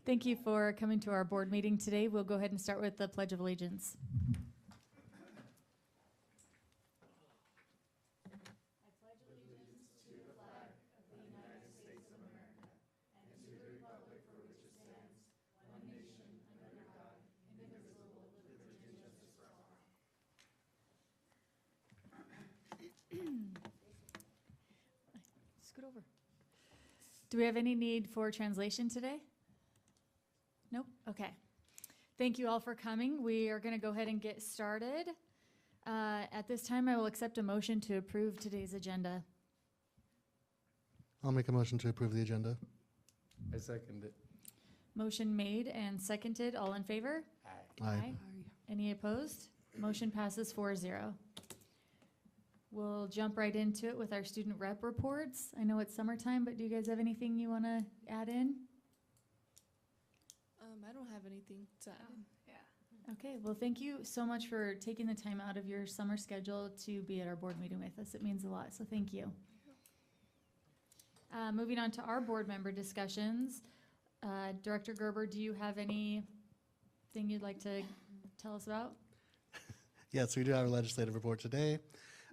Thank you for coming to our board meeting today. We'll go ahead and start with the Pledge of Allegiance. Scoot over. Do we have any need for translation today? Nope. Okay. Thank you all for coming. We are going to go ahead and get started. At this time, I will accept a motion to approve today's agenda. I'll make a motion to approve the agenda. I second it. Motion made and seconded. All in favor? Aye. Any opposed? Motion passes 4-0. We'll jump right into it with our student rep reports. I know it's summertime, but do you guys have anything you want to add in? I don't have anything to add. Okay, well, thank you so much for taking the time out of your summer schedule to be at our board meeting with us. It means a lot, so thank you. Moving on to our board member discussions. Director Gerber, do you have anything you'd like to tell us about? Yes, we do have a legislative report today.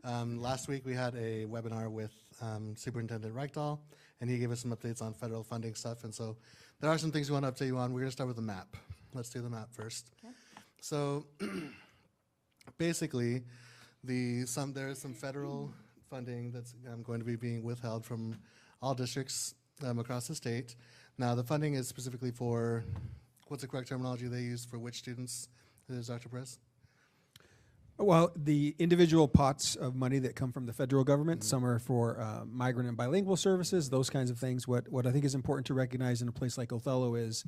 Last week we had a webinar with Superintendent Reichdahl, and he gave us some updates on federal funding stuff. And so there are some things we want to update you on. We're going to start with the map. Let's do the map first. Okay. So basically, there is some federal funding that's going to be being withheld from all districts across the state. Now, the funding is specifically for, what's the correct terminology they use for which students? Is Dr. Perez? Well, the individual pots of money that come from the federal government, some are for migrant and bilingual services, those kinds of things. What I think is important to recognize in a place like Othello is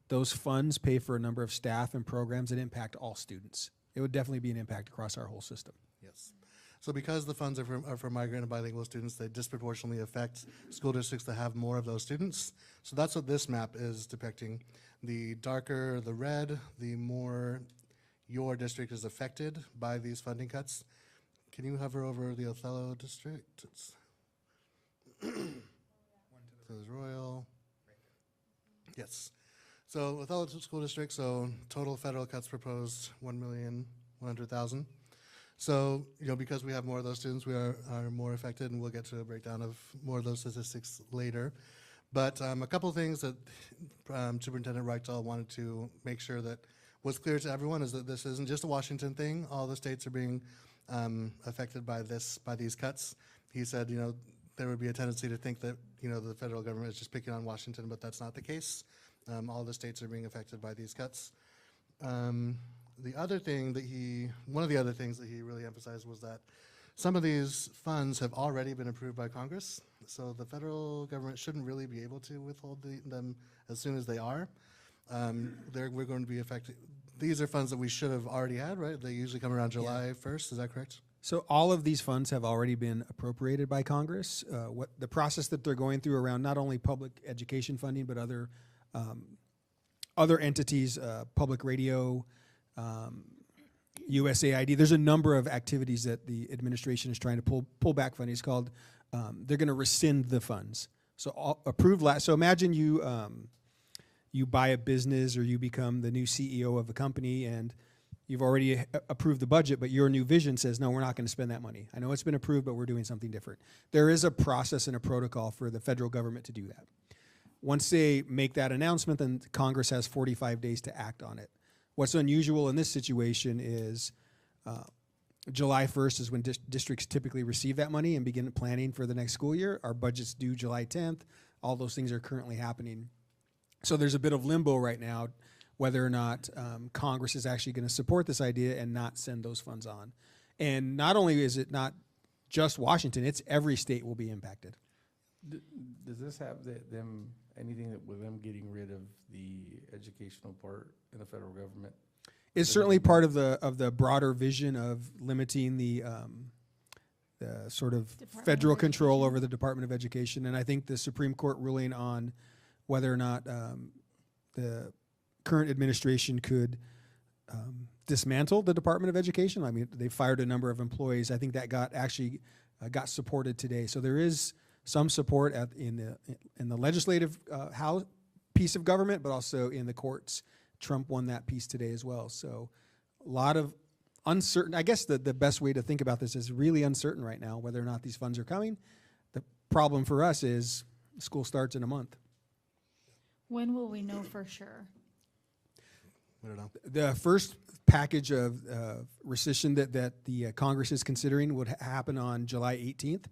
those funds pay for a number of staff and programs that impact all students. It would definitely be an impact across our whole system. Yes. So because the funds are for migrant and bilingual students, they disproportionately affect school districts that have more of those students. So that's what this map is depicting. The darker the red, the more your district is affected by these funding cuts. Can you hover over the Othello district? So there's Royal. Yes. So Othello School District, so total federal cuts proposed 1,100,000. So, because we have more of those students, we are more affected, and we'll get to a breakdown of more of those statistics later. But a couple of things that Superintendent Reichdahl wanted to make sure that was clear to everyone is that this isn't just a Washington thing. All the states are being affected by these cuts. He said, there would be a tendency to think that, the federal government is just picking on Washington, but that's not the case. All the states are being affected by these cuts. One of the other things that he really emphasized was that some of these funds have already been approved by Congress, so the federal government shouldn't really be able to withhold them as soon as they are. We're going to be affected. These are funds that we should have already had, right? They usually come around July 1st, is that correct? So all of these funds have already been appropriated by Congress. What the process that they're going through around not only public education funding, but other entities, public radio, USAID. There's a number of activities that the administration is trying to pull back funding. It's called, they're going to rescind the funds. So approved last. So imagine you buy a business or you become the new CEO of a company and you've already approved the budget, but your new vision says, no, we're not going to spend that money. I know it's been approved, but we're doing something different. There is a process and a protocol for the federal government to do that. Once they make that announcement, then Congress has 45 days to act on it. What's unusual in this situation is July 1st is when districts typically receive that money and begin planning for the next school year. Our budget's due July 10th. All those things are currently happening. So there's a bit of limbo right now whether or not Congress is actually going to support this idea and not send those funds on. And not only is it not just Washington, it's every state will be impacted. Does this have anything with them getting rid of the educational part in the federal government? It's certainly part of the broader vision of limiting the sort of federal control over the Department of Education. And I think the Supreme Court ruling on whether or not the current administration could dismantle the Department of Education. I mean, they fired a number of employees. I think that got supported today. So there is some support in the legislative house piece of government, but also in the courts. Trump won that piece today as well. So a lot of uncertain. I guess the best way to think about this is really uncertain right now whether or not these funds are coming. The problem for us is school starts in a month. When will we know for sure? We don't know. The first package of rescission that the Congress is considering would happen on July 18th.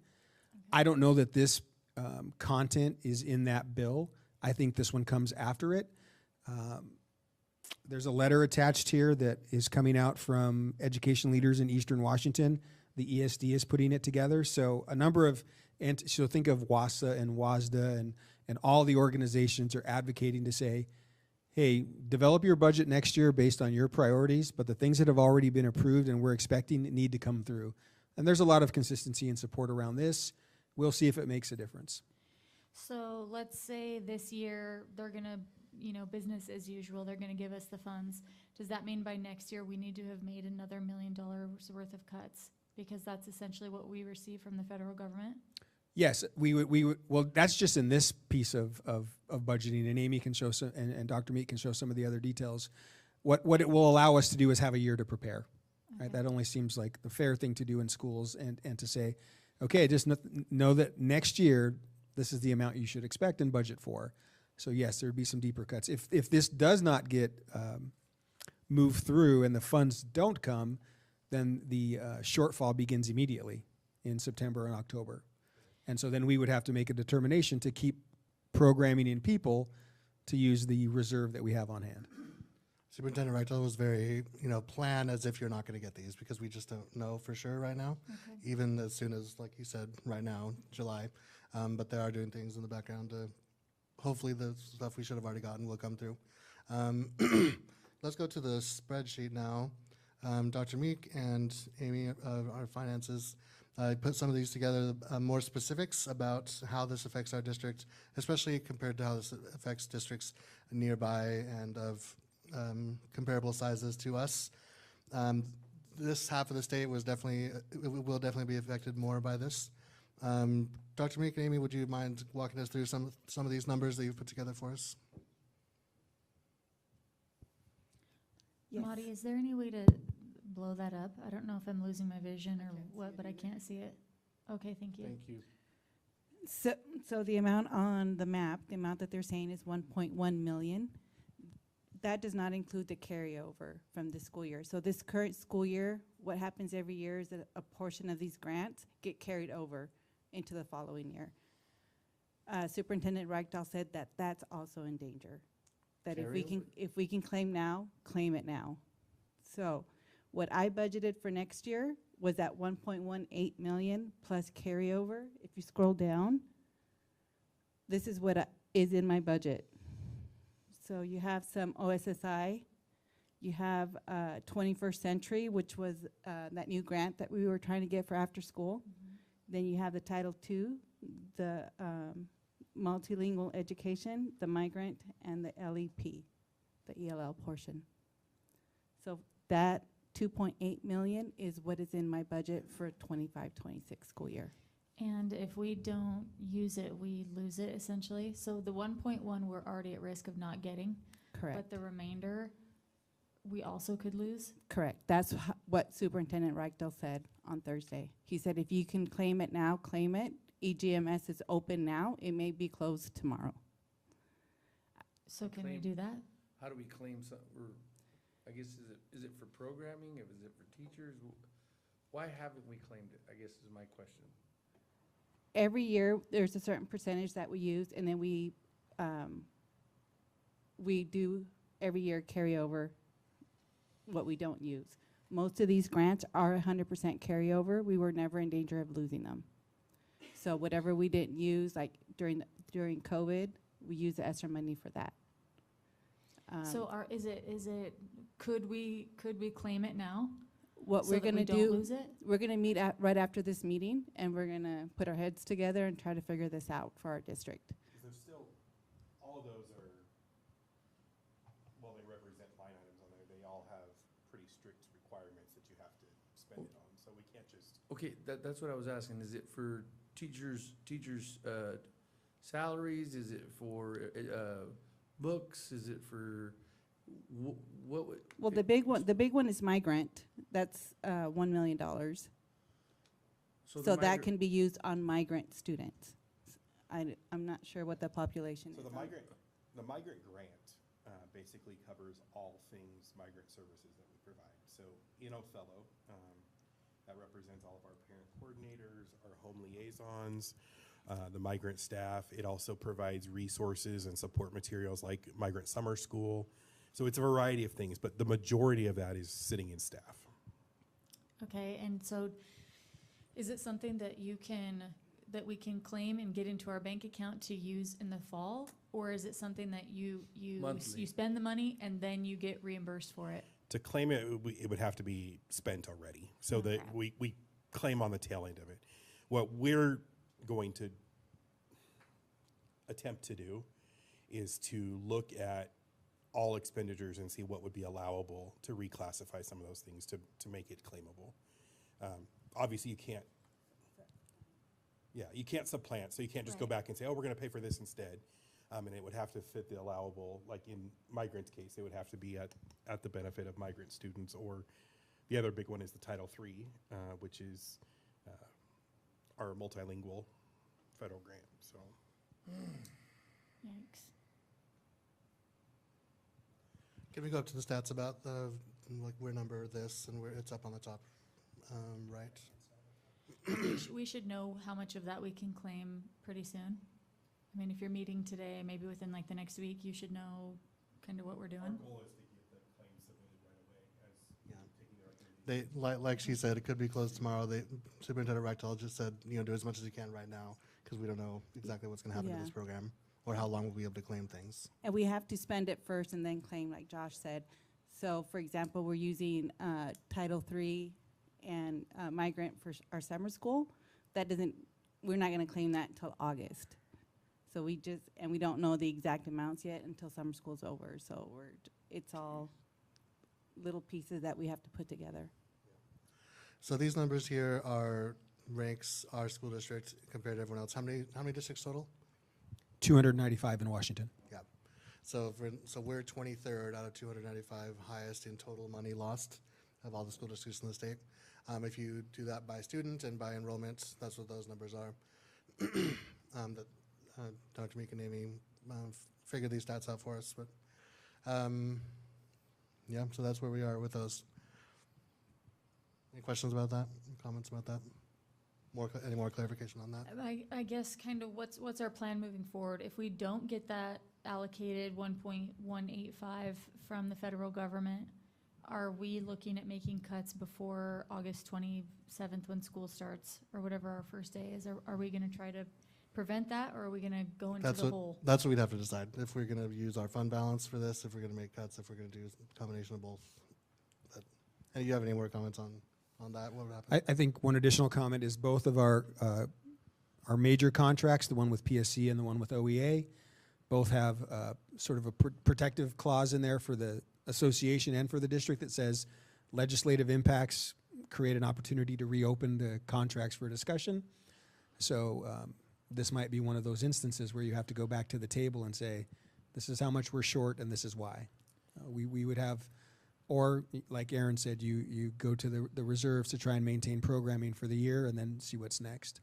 I don't know that this content is in that bill. I think this one comes after it. There's a letter attached here that is coming out from education leaders in Eastern Washington. The ESD is putting it together. So a number of, so think of WASA and WASDA and all the organizations are advocating to say, hey, develop your budget next year based on your priorities, but the things that have already been approved and we're expecting need to come through. And there's a lot of consistency and support around this. We'll see if it makes a difference. So let's say this year they're gonna, business as usual, they're gonna give us the funds. Does that mean by next year we need to have made another $1 million worth of cuts? Because that's essentially what we receive from the federal government? Yes, we would, well, that's just in this piece of budgeting, and Amy can show some, and Dr. Meek can show some of the other details. What it will allow us to do is have a year to prepare, right? Okay. That only seems like the fair thing to do in schools, and to say, okay, just know that next year, this is the amount you should expect and budget for. So yes, there'd be some deeper cuts. If this does not get moved through and the funds don't come, then the shortfall begins immediately in September and October. And so then we would have to make a determination to keep programming in people to use the reserve that we have on hand. Superintendent Reichel was very, plan as if you're not going to get these because we just don't know for sure right now, even as soon as, like you said, right now, July. But they are doing things in the background to hopefully the stuff we should have already gotten will come through. Let's go to the spreadsheet now. Dr. Meek and Amy, our finances, put some of these together, more specifics about how this affects our district, especially compared to how this affects districts nearby and of comparable sizes to us. This half of the state was definitely, will definitely be affected more by this. Dr. Meek and Amy, would you mind walking us through some of these numbers that you've put together for us? Yes. Maudie, is there any way to blow that up? I don't know if I'm losing my vision or what, but I can't see it. Okay, thank you. Thank you. So the amount on the map, the amount that they're saying is 1.1 million. That does not include the carryover from the school year. So this current school year, what happens every year is that a portion of these grants get carried over into the following year. Superintendent Reichdahl said that that's also in danger. That if we can claim now, claim it now. So what I budgeted for next year was at 1.18 million plus carryover. If you scroll down, this is what is in my budget. So you have some OSSI, you have 21st Century, which was that new grant that we were trying to get for after school. Then you have the Title II, the multilingual education, the migrant, and the LEP, the ELL portion. So that 2.8 million is what is in my budget for 25-26 school year. And if we don't use it, we lose it essentially. So the 1.1 we're already at risk of not getting, Correct. but the remainder we also could lose. Correct. That's what Superintendent Reichdahl said on Thursday. He said if you can claim it now, claim it. EGMS is open now. It may be closed tomorrow. So can we Claim. do that? How do we claim some, or, I guess, is it for programming, or is it for teachers? Why haven't we claimed it, I guess is my question. Every year, there's a certain percentage that we use, and then we do every year carry over what we don't use. Most of these grants are 100% carryover. We were never in danger of losing them. So whatever we didn't use, like during COVID, we use the extra money for that. So could we claim it now? What so we're that we gonna don't do, lose it? we're gonna meet right after this meeting, and we're gonna put our heads together and try to figure this out for our district. There's still, all of those are, well, they represent line items on there. They all have pretty strict requirements that you have to spend it on. So we can't just, Okay, that's what I was asking. Is it for teachers' salaries? Is it for books? Is it for, what would? Well, the big one is migrant. That's $1 million. the So that migrant- can be used on migrant students. I'm not sure what the population So is. the migrant grant basically covers all things migrant services that we provide. So Fellow, that represents all of our parent coordinators, our home liaisons, the migrant staff. It also provides resources and support materials like Migrant Summer School. So it's a variety of things, but the majority of that is sitting in staff. Okay, and so is it something that we can claim and get into our bank account to use in the fall? Or is it something that you Monthly. spend the money and then you get reimbursed for it? To claim it, it would have to be spent already, so that Okay. we claim on the tail end of it. What we're going to attempt to do is to look at all expenditures and see what would be allowable to reclassify some of those things to make it claimable. Obviously, you can't supplant, so you can't just go Right. back and say, oh, we're gonna pay for this instead. And it would have to fit the allowable, like in migrants' case, it would have to be at the benefit of migrant students, or the other big one is the Title III, which is our multilingual federal grant, so. Yikes. Can we go up to the stats about the, like, where number this and where it's up on the top, right? We should know how much of that we can claim pretty soon. I mean, if you're meeting today, maybe within like the next week, you should know kind of what we're doing. goal is to get the claims submitted right away as Yeah. taking the recommendation. They, like she said, it could be closed tomorrow. Superintendent Rechtel just said, do as much as you can right now, because we don't know exactly what's gonna happen to Yeah. this program, or how long we'll be able to claim things. And we have to spend it first and then claim, like Josh said. So, for example, we're using Title III and migrant for our summer school. We're not gonna claim that until August. So we don't know the exact amounts yet until summer school's over. So it's all little pieces that we have to put together. So these numbers here ranks our school district compared to everyone else. How many districts total? 295 in Washington. Yeah. So we're 23rd out of 295, highest in total money lost of all the school districts in the state. If you do that by student and by enrollment, that's what those numbers are. Dr. Mikanemi figured these stats out for us, but yeah, so that's where we are with those. Any questions about that? Comments about that? Any more clarification on that? I guess kind of what's our plan moving forward? If we don't get that allocated 1.185 from the federal government, are we looking at making cuts before August 27th when school starts, or whatever our first day is? Are we gonna try to prevent that, or are we gonna go into the hole? That's what we'd have to decide, if we're gonna use our fund balance for this, if we're gonna make cuts, if we're gonna do a combination of both. And you have any more comments on that? What would happen? I think one additional comment is both of our major contracts, the one with PSC and the one with OEA, both have sort of a protective clause in there for the association and for the district that says legislative impacts create an opportunity to reopen the contracts for discussion. So this might be one of those instances where you have to go back to the table and say, this is how much we're short and this is why. We would have, or like Aaron said, you go to the reserves to try and maintain programming for the year and then see what's next.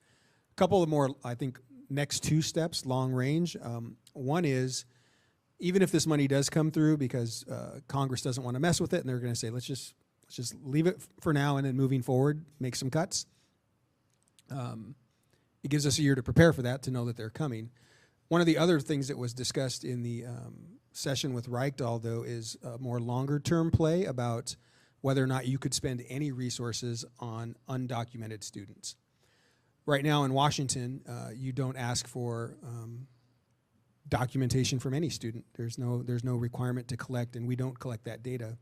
A couple of more, I think, next two steps, long range. One is, even if this money does come through, because Congress doesn't want to mess with it, and they're going to say, let's just leave it for now, and then moving forward, make some cuts. It gives us a year to prepare for that, to know that they're coming. One of the other things that was discussed in the session with Reichdahl, though, is a more longer-term play about whether or not you could spend any resources on undocumented students. Right now in Washington, you don't ask for documentation from any student. There's no requirement to collect, and we don't collect that data.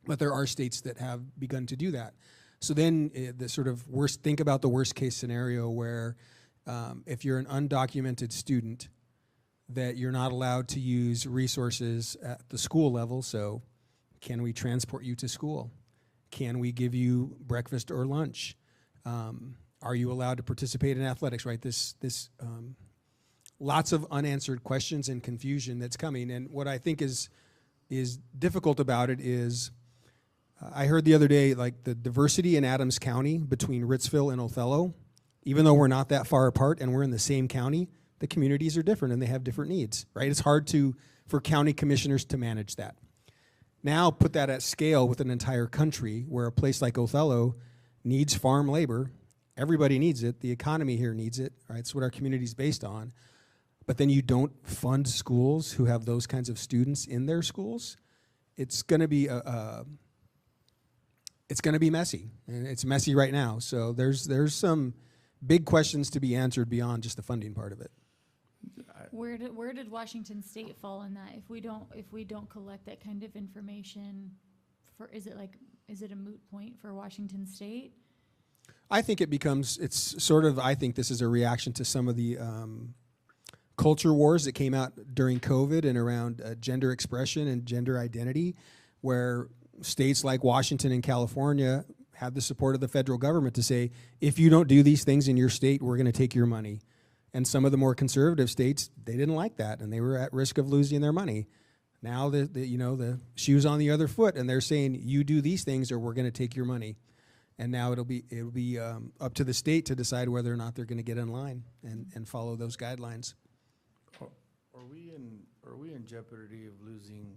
But there are states that have begun to do that. So then the sort of think about the worst case scenario where if you're an undocumented student, that you're not allowed to use resources at the school level. So can we transport you to school? Can we give you breakfast or lunch? Are you allowed to participate in athletics, right? This lots of unanswered questions and confusion that's coming. And what I think is difficult about it is, I heard the other day, like the diversity in Adams County between Ritzville and Othello, even though we're not that far apart and we're in the same county, the communities are different and they have different needs, right? It's hard for county commissioners to manage that. Now put that at scale with an entire country where a place like Othello needs farm labor. Everybody needs it. The economy here needs it, right? It's what our community is based on. But then you don't fund schools who have those kinds of students in their schools. It's going to be it's going to be messy, and it's messy right now. So there's some big questions to be answered beyond just the funding part of it. Where did Washington State fall in that? If we don't collect that kind of information, is it a moot point for Washington State? I think it's sort of, I think this is a reaction to some of the culture wars that came out during COVID and around gender expression and gender identity, where states like Washington and California have the support of the federal government to say, if you don't do these things in your state, we're going to take your money. And some of the more conservative states, they didn't like that, and they were at risk of losing their money. Now the shoe's on the other foot, and they're saying, you do these things or we're going to take your money. And now it'll be up to the state to decide whether or not they're going to get in line and follow those guidelines. Are we in jeopardy of losing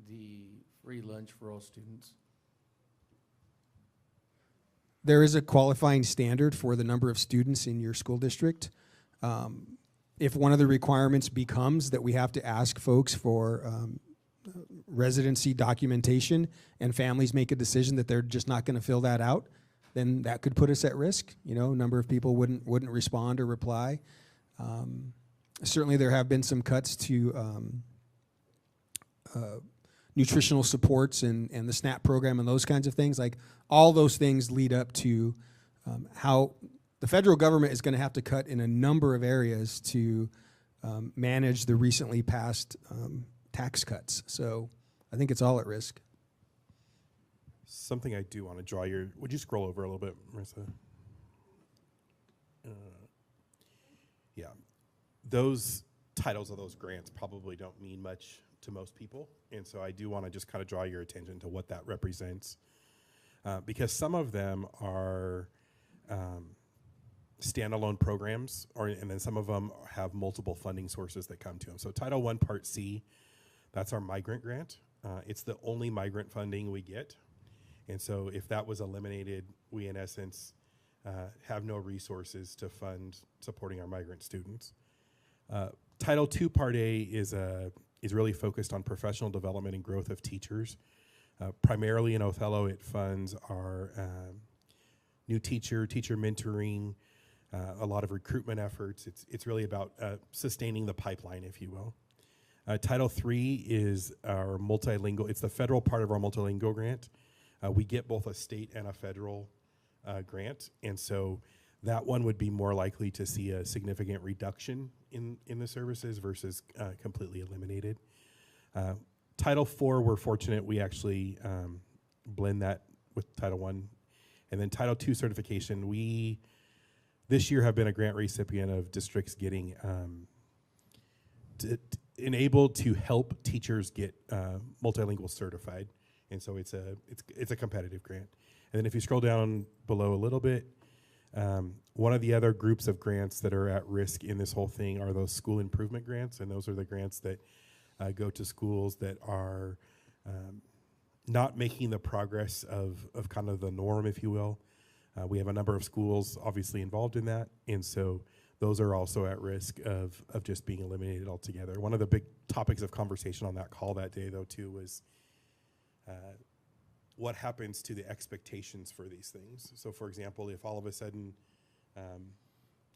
the free lunch for all students? There is a qualifying standard for the number of students in your school district. If one of the requirements becomes that we have to ask folks for residency documentation and families make a decision that they're just not going to fill that out, then that could put us at risk. A number of people wouldn't respond or reply. Certainly there have been some cuts to nutritional supports and the SNAP program and those kinds of things. Like, all those things lead up to how the federal government is going to have to cut in a number of areas to manage the recently passed tax cuts. So I think it's all at risk. Something I do want to draw would you scroll over a little bit, Marissa? Yeah. Those titles of those grants probably don't mean much to most people. And so I do want to just kind of draw your attention to what that represents. Because some of them are standalone programs, and then some of them have multiple funding sources that come to them. So Title I Part C, that's our migrant grant. It's the only migrant funding we get. And so if that was eliminated, we in essence have no resources to fund supporting our migrant students. Title II Part A is really focused on professional development and growth of teachers. Primarily in Othello, it funds our new teacher mentoring, a lot of recruitment efforts. It's really about sustaining the pipeline, if you will. Title III is our multilingual, it's the federal part of our multilingual grant. We get both a state and a federal grant, and so that one would be more likely to see a significant reduction in the services versus completely eliminated. Title IV, we're fortunate we actually blend that with Title I. And then Title II certification, we this year have been a grant recipient of districts getting enabled to help teachers get multilingual certified. And so it's a competitive grant. And then if you scroll down below a little bit, one of the other groups of grants that are at risk in this whole thing are those school improvement grants. And those are the grants that go to schools that are not making the progress of kind of the norm, if you will. We have a number of schools obviously involved in that, and so those are also at risk of just being eliminated altogether. One of the big topics of conversation on that call that day, though, too, was what happens to the expectations for these things. So, for example, if all of a sudden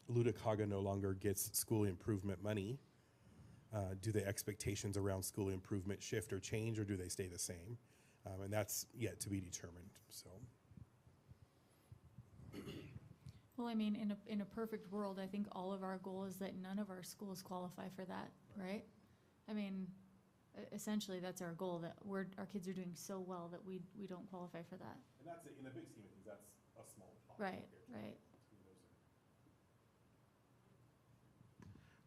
Lutakaga no longer gets school improvement money, do the expectations around school improvement shift or change, or do they stay the same? And that's yet to be determined. So, Well, I mean, in a perfect world, I think all of our goal is that none of our schools qualify for that, right? I mean, essentially, that's our goal, that our kids are doing so well that we don't qualify for that. and that's in the big scheme of things, that's a small pot. Right, right.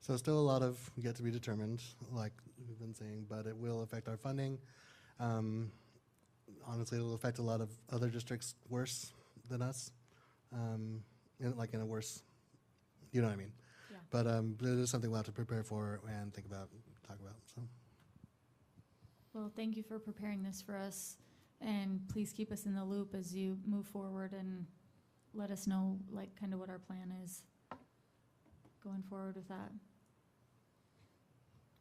So still a lot of yet to be determined, like we've been saying, but it will affect our funding. Honestly, it'll affect a lot of other districts worse than us, in a worse, you know what I mean? Yeah. But it is something we'll have to prepare for and think about, talk about, so. Well, thank you for preparing this for us, and please keep us in the loop as you move forward and let us know, like, kind of what our plan is going forward with that.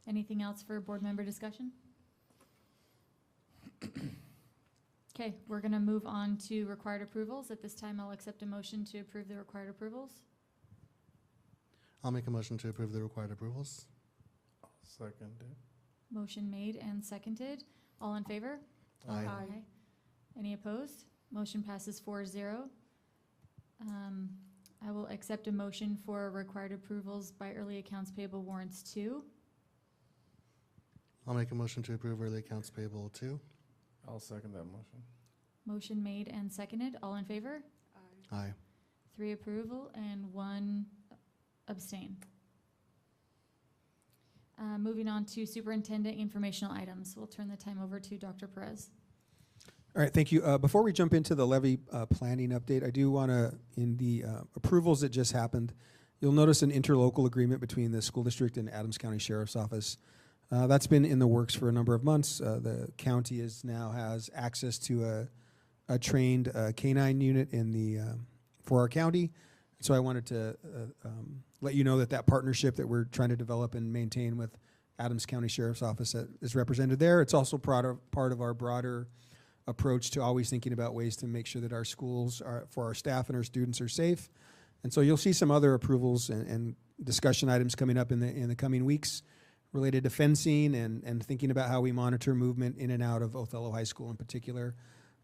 Anything else for board member discussion? Okay, we're gonna move on to required approvals. At this time, I'll accept a motion to approve the required approvals. I'll make a motion to approve the required approvals. Second. Motion made and seconded. All in favor? Aye. Any opposed? Motion passes 4-0. I will accept a motion for required approvals by early accounts payable warrants 2. I'll make a motion to approve early accounts payable 2. I'll second that motion. Motion made and seconded. All in favor? Aye. 3 approval and 1 abstain. Moving on to superintendent informational items. We'll turn the time over to Dr. Perez. All right, thank you. Before we jump into the levy planning update, I do want to, in the approvals that just happened, you'll notice an interlocal agreement between the school district and Adams County Sheriff's Office. That's been in the works for a number of months. The county now has access to a trained canine unit in the for our county. So I wanted to let you know that partnership that we're trying to develop and maintain with Adams County Sheriff's Office that is represented there. It's also part of our broader approach to always thinking about ways to make sure that our schools are, for our staff and our students, are safe. And so you'll see some other approvals and discussion items coming up in the coming weeks related to fencing and thinking about how we monitor movement in and out of Othello High School in particular,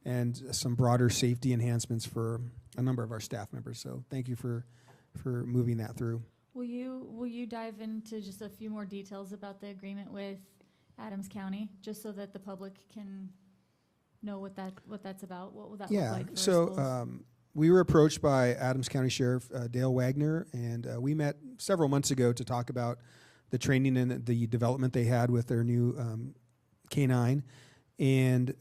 and some broader safety enhancements for a number of our staff members. So thank you for moving that through. Will you dive into just a few more details about the agreement with Adams County, just so that the public can know what that's about? What will that look like for our schools? We were approached by Adams County Sheriff Dale Wagner, and we met several months ago to talk about the training and the development they had with their new K-9. And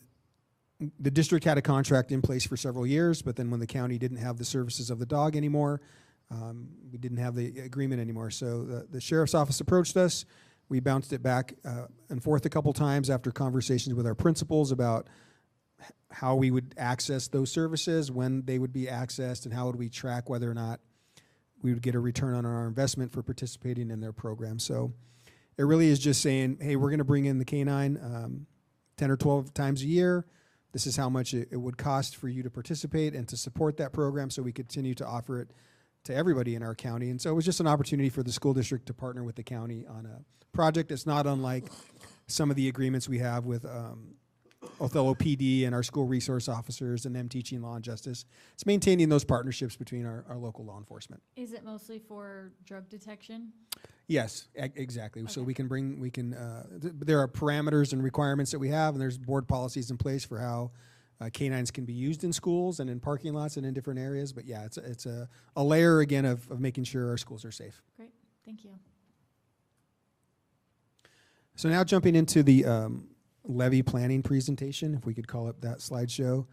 the district had a contract in place for several years, but then when the county didn't have the services of the dog anymore, we didn't have the agreement anymore. So the sheriff's office approached us. We bounced it back and forth a couple times after conversations with our principals about how we would access those services, when they would be accessed, and how would we track whether or not we would get a return on our investment for participating in their program. So it really is just saying, hey, we're going to bring in the K-9 10 or 12 times a year. This is how much it would cost for you to participate and to support that program, so we continue to offer it to everybody in our county. And so it was just an opportunity for the school district to partner with the county on a project that's not unlike some of the agreements we have with Othello PD and our school resource officers and them teaching law and justice. It's maintaining those partnerships between our local law enforcement. Is it mostly for drug detection? Yes, exactly. So Okay. there are parameters and requirements that we have, and there's board policies in place for how canines can be used in schools and in parking lots and in different areas. But yeah, it's a layer again of making sure our schools are safe. Great, thank you. So now jumping into the levy planning presentation, if we could call it that slideshow.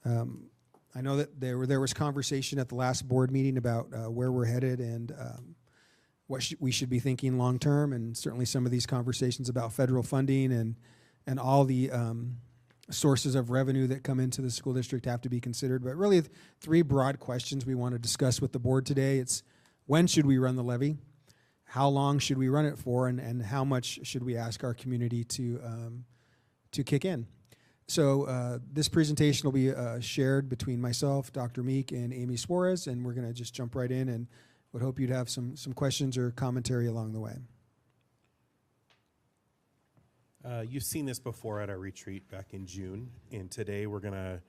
I know that there was conversation at the last board meeting about where we're headed and what we should be thinking long term, and certainly some of these conversations about federal funding and all the sources of revenue that come into the school district have to be considered. But really, 3 broad questions we want to discuss with the board today. It's when should we run the levy? How long should we run it for? And how much should we ask our community to kick in? So this presentation will be shared between myself, Dr. Meek, and Amy Suarez, and we're going to just jump right in and would hope you'd have some questions or commentary along the way. You've seen this before at our retreat back in June, and today we're going to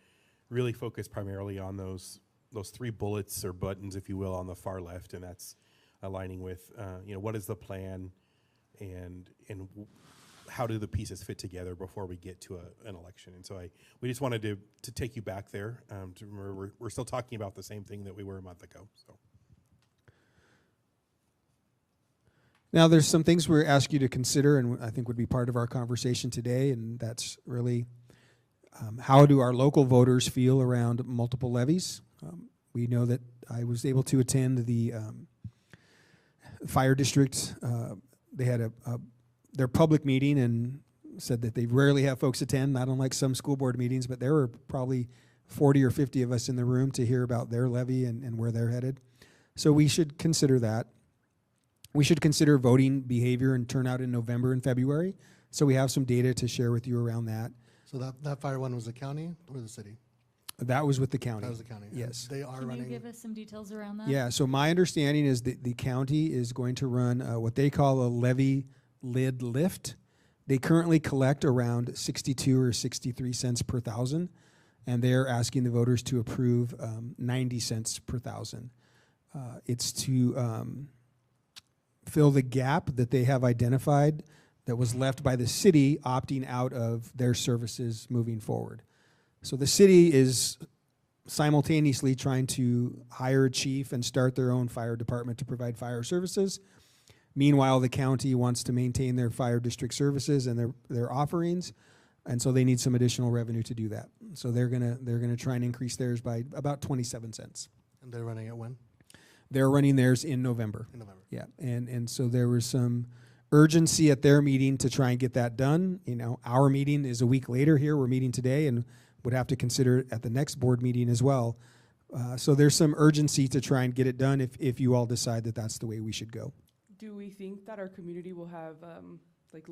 really focus primarily on those 3 bullets or buttons, if you will, on the far left, and that's aligning with what is the plan and how do the pieces fit together before we get to an election. And so we just wanted to take you back there to remember we're still talking about the same thing that we were a month ago. So Now, there's some things we're asking you to consider, and I think would be part of our conversation today, and that's really how do our local voters feel around multiple levies? We know that I was able to attend the fire district. They had their public meeting and said that they rarely have folks attend, not unlike some school board meetings, but there were probably 40 or 50 of us in the room to hear about their levy and where they're headed. So we should consider that. We should consider voting behavior and turnout in November and February. So we have some data to share with you around that. So that fire one was the county or the city? That was with the county. That was the county. And Yes. They are Can you running. give us some details around that? Yeah, so my understanding is that the county is going to run what they call a levy lid lift. They currently collect around 62 or 63 cents per thousand, and they're asking the voters to approve 90 cents per thousand. It's to fill the gap that they have identified that was left by the city opting out of their services moving forward. So the city is simultaneously trying to hire a chief and start their own fire department to provide fire services. Meanwhile, the county wants to maintain their fire district services and their offerings, and so they need some additional revenue to do that. So they're gonna try and increase theirs by about 27 cents. And they're running it when? They're running theirs in November. In November. Yeah, and so there was some urgency at their meeting to try and get that done. You know, our meeting is a week later here. We're meeting today and would have to consider it at the next board meeting as well. So there's some urgency to try and get it done if you all decide that that's the way we should go. Do we think that our community will have like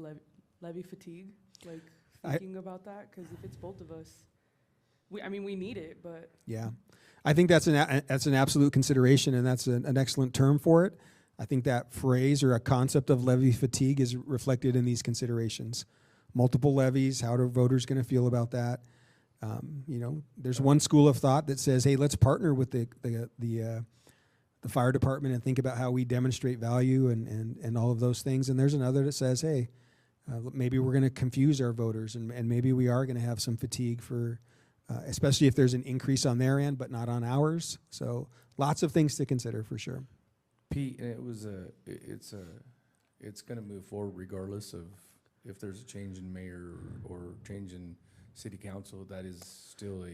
levy fatigue, like I- thinking about that? Because if it's both of us, we need it, but Yeah, I think that's an absolute consideration, and that's an excellent term for it. I think that phrase or a concept of levy fatigue is reflected in these considerations. Multiple levies, how are voters going to feel about that? You know, there's one school of thought that says, hey, let's partner with the fire department and think about how we demonstrate value and all of those things. And there's another that says, hey, maybe we're going to confuse our voters and maybe we are going to have some fatigue for, especially if there's an increase on their end, but not on ours. So lots of things to consider for sure. Pete, it's gonna move forward regardless of if there's a change in mayor or change in city council. That is still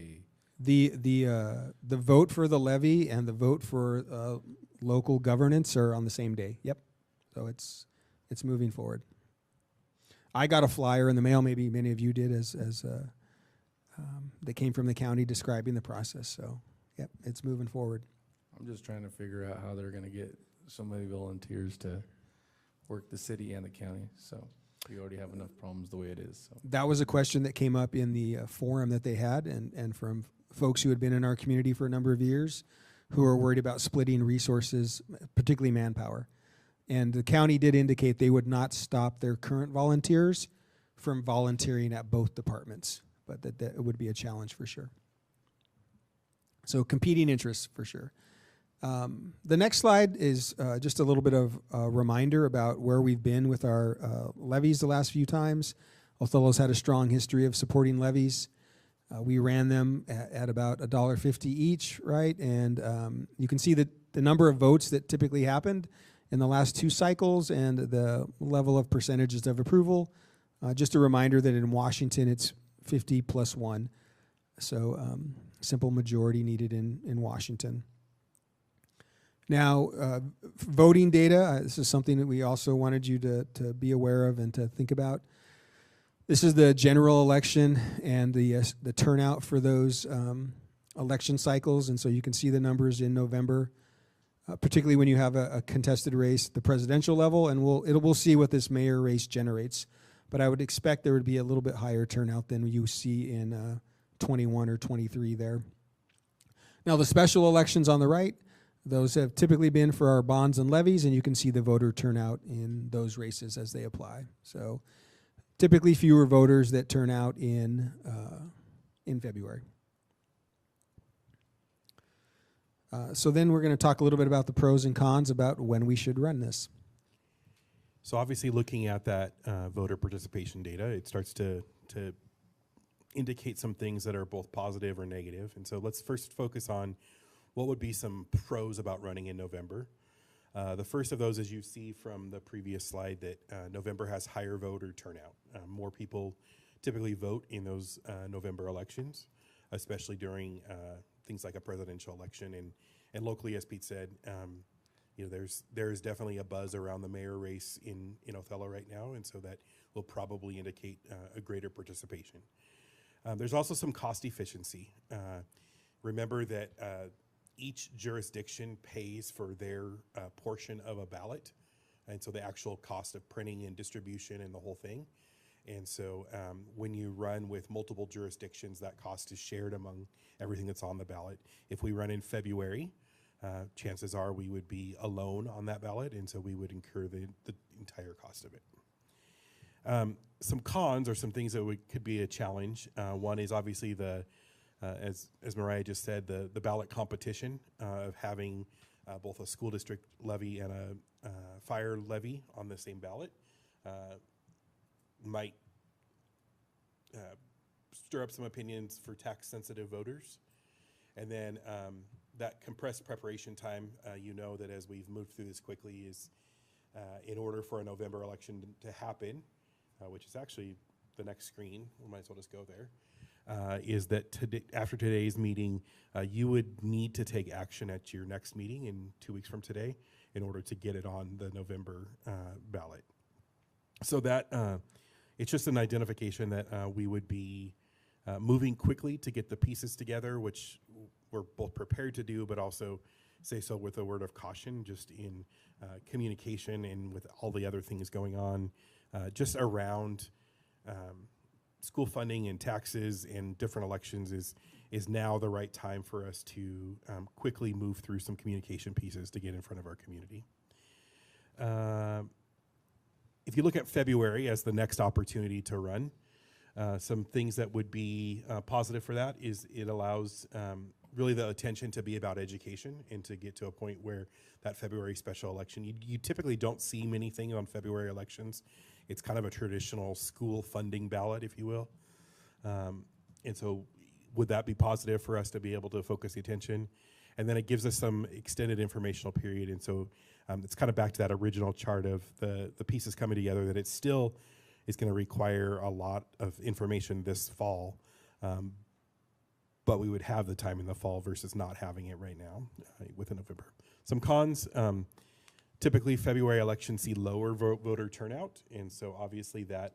The vote for the levy and the vote for local governance are on the same day. Yep. So it's moving forward. I got a flyer in the mail. Maybe many of you did as that came from the county describing the process. So yep, it's moving forward. I'm just trying to figure out how they're gonna get so many volunteers to work the city and the county. So we already have enough problems the way it is. So That was a question that came up in the forum that they had, and from folks who had been in our community for a number of years who are worried about splitting resources, particularly manpower. And the county did indicate they would not stop their current volunteers from volunteering at both departments, but that it would be a challenge for sure. So competing interests for sure. The next slide is just a little bit of a reminder about where we've been with our levies the last few times. Othello's had a strong history of supporting levies. We ran them at about $1.50 each, right? And you can see that the number of votes that typically happened in the last two cycles and the level of percentages of approval. Just a reminder that in Washington it's 50 plus 1. So simple majority needed in Washington. Now, voting data, this is something that we also wanted you to be aware of and to think about. This is the general election and the turnout for those election cycles, and so you can see the numbers in November, particularly when you have a contested race at the presidential level, and we'll see what this mayor race generates. But I would expect there would be a little bit higher turnout than you see in 21 or 23 there. Now, the special elections on the right, those have typically been for our bonds and levies, and you can see the voter turnout in those races as they apply. So typically fewer voters that turn out in February. So then we're going to talk a little bit about the pros and cons about when we should run this. So obviously looking at that voter participation data, it starts to indicate some things that are both positive or negative. And so let's first focus on what would be some pros about running in November. The first of those, as you see from the previous slide, that November has higher voter turnout. More people typically vote in those November elections, especially during things like a presidential election. And locally, as Pete said, there's definitely a buzz around the mayor race in Othello right now, and so that will probably indicate a greater participation. There's also some cost efficiency. Remember that each jurisdiction pays for their portion of a ballot, and so the actual cost of printing and distribution and the whole thing. And so when you run with multiple jurisdictions, that cost is shared among everything that's on the ballot. If we run in February, chances are we would be alone on that ballot, and so we would incur the entire cost of it. Some cons or some things that could be a challenge. One is obviously as Mariah just said, the ballot competition of having both a school district levy and a fire levy on the same ballot might stir up some opinions for tax-sensitive voters. And then that compressed preparation time, that as we've moved through this quickly, is in order for a November election to happen, which is actually the next screen, we might as well just go there, is that after today's meeting, you would need to take action at your next meeting in 2 weeks from today in order to get it on the November ballot. So that it's just an identification that we would be moving quickly to get the pieces together, which we're both prepared to do, but also say so with a word of caution, just in communication and with all the other things going on, just around school funding and taxes and different elections is now the right time for us to quickly move through some communication pieces to get in front of our community. If you look at February as the next opportunity to run, some things that would be positive for that is it allows really the attention to be about education and to get to a point where that February special election, you typically don't see many things on February elections. It's kind of a traditional school funding ballot, if you will. And so would that be positive for us to be able to focus the attention? And then it gives us some extended informational period. And so it's kind of back to that original chart of the pieces coming together, that it still is going to require a lot of information this fall. But we would have the time in the fall versus not having it right now within November. Some cons, typically February elections see lower voter turnout. And so obviously that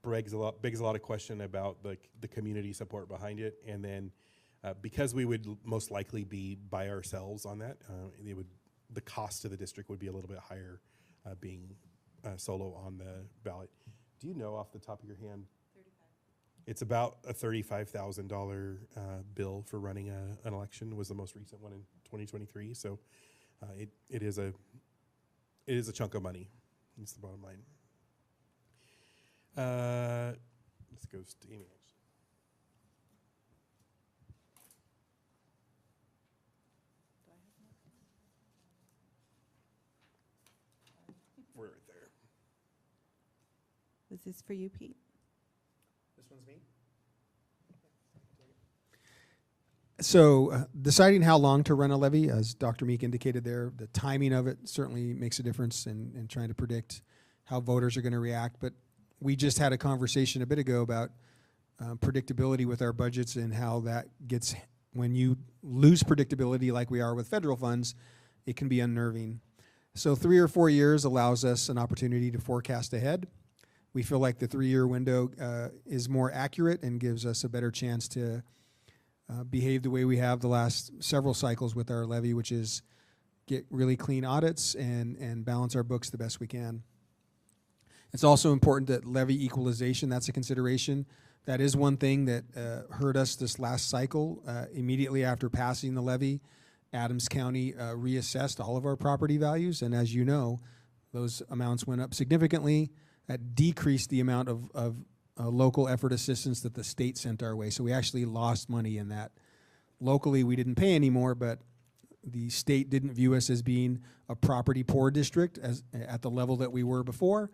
begs a lot of question about the community support behind it. And then because we would most likely be by ourselves on that, the cost to the district would be a little bit higher being solo on the ballot. Do you know off the top of your hand? It's about a $35,000 bill for running an election. Was the most recent one in 2023. So it is a chunk of money. That's the bottom line. Let's go to Amy. We're right there. Was this for you, Pete? This one's me? So deciding how long to run a levy, as Dr. Meek indicated there, the timing of it certainly makes a difference in trying to predict how voters are going to react. But we just had a conversation a bit ago about predictability with our budgets and how that gets, when you lose predictability like we are with federal funds, it can be unnerving. So 3 or 4 years allows us an opportunity to forecast ahead. We feel like the 3-year window is more accurate and gives us a better chance to behave the way we have the last several cycles with our levy, which is get really clean audits and balance our books the best we can. It's also important that levy equalization, that's a consideration. That is one thing that hurt us this last cycle. Immediately after passing the levy, Adams County reassessed all of our property values, and as you know, those amounts went up significantly. That decreased the amount of local effort assistance that the state sent our way. So we actually lost money in that. Locally, we didn't pay anymore, but the state didn't view us as being a property poor district at the level that we were before,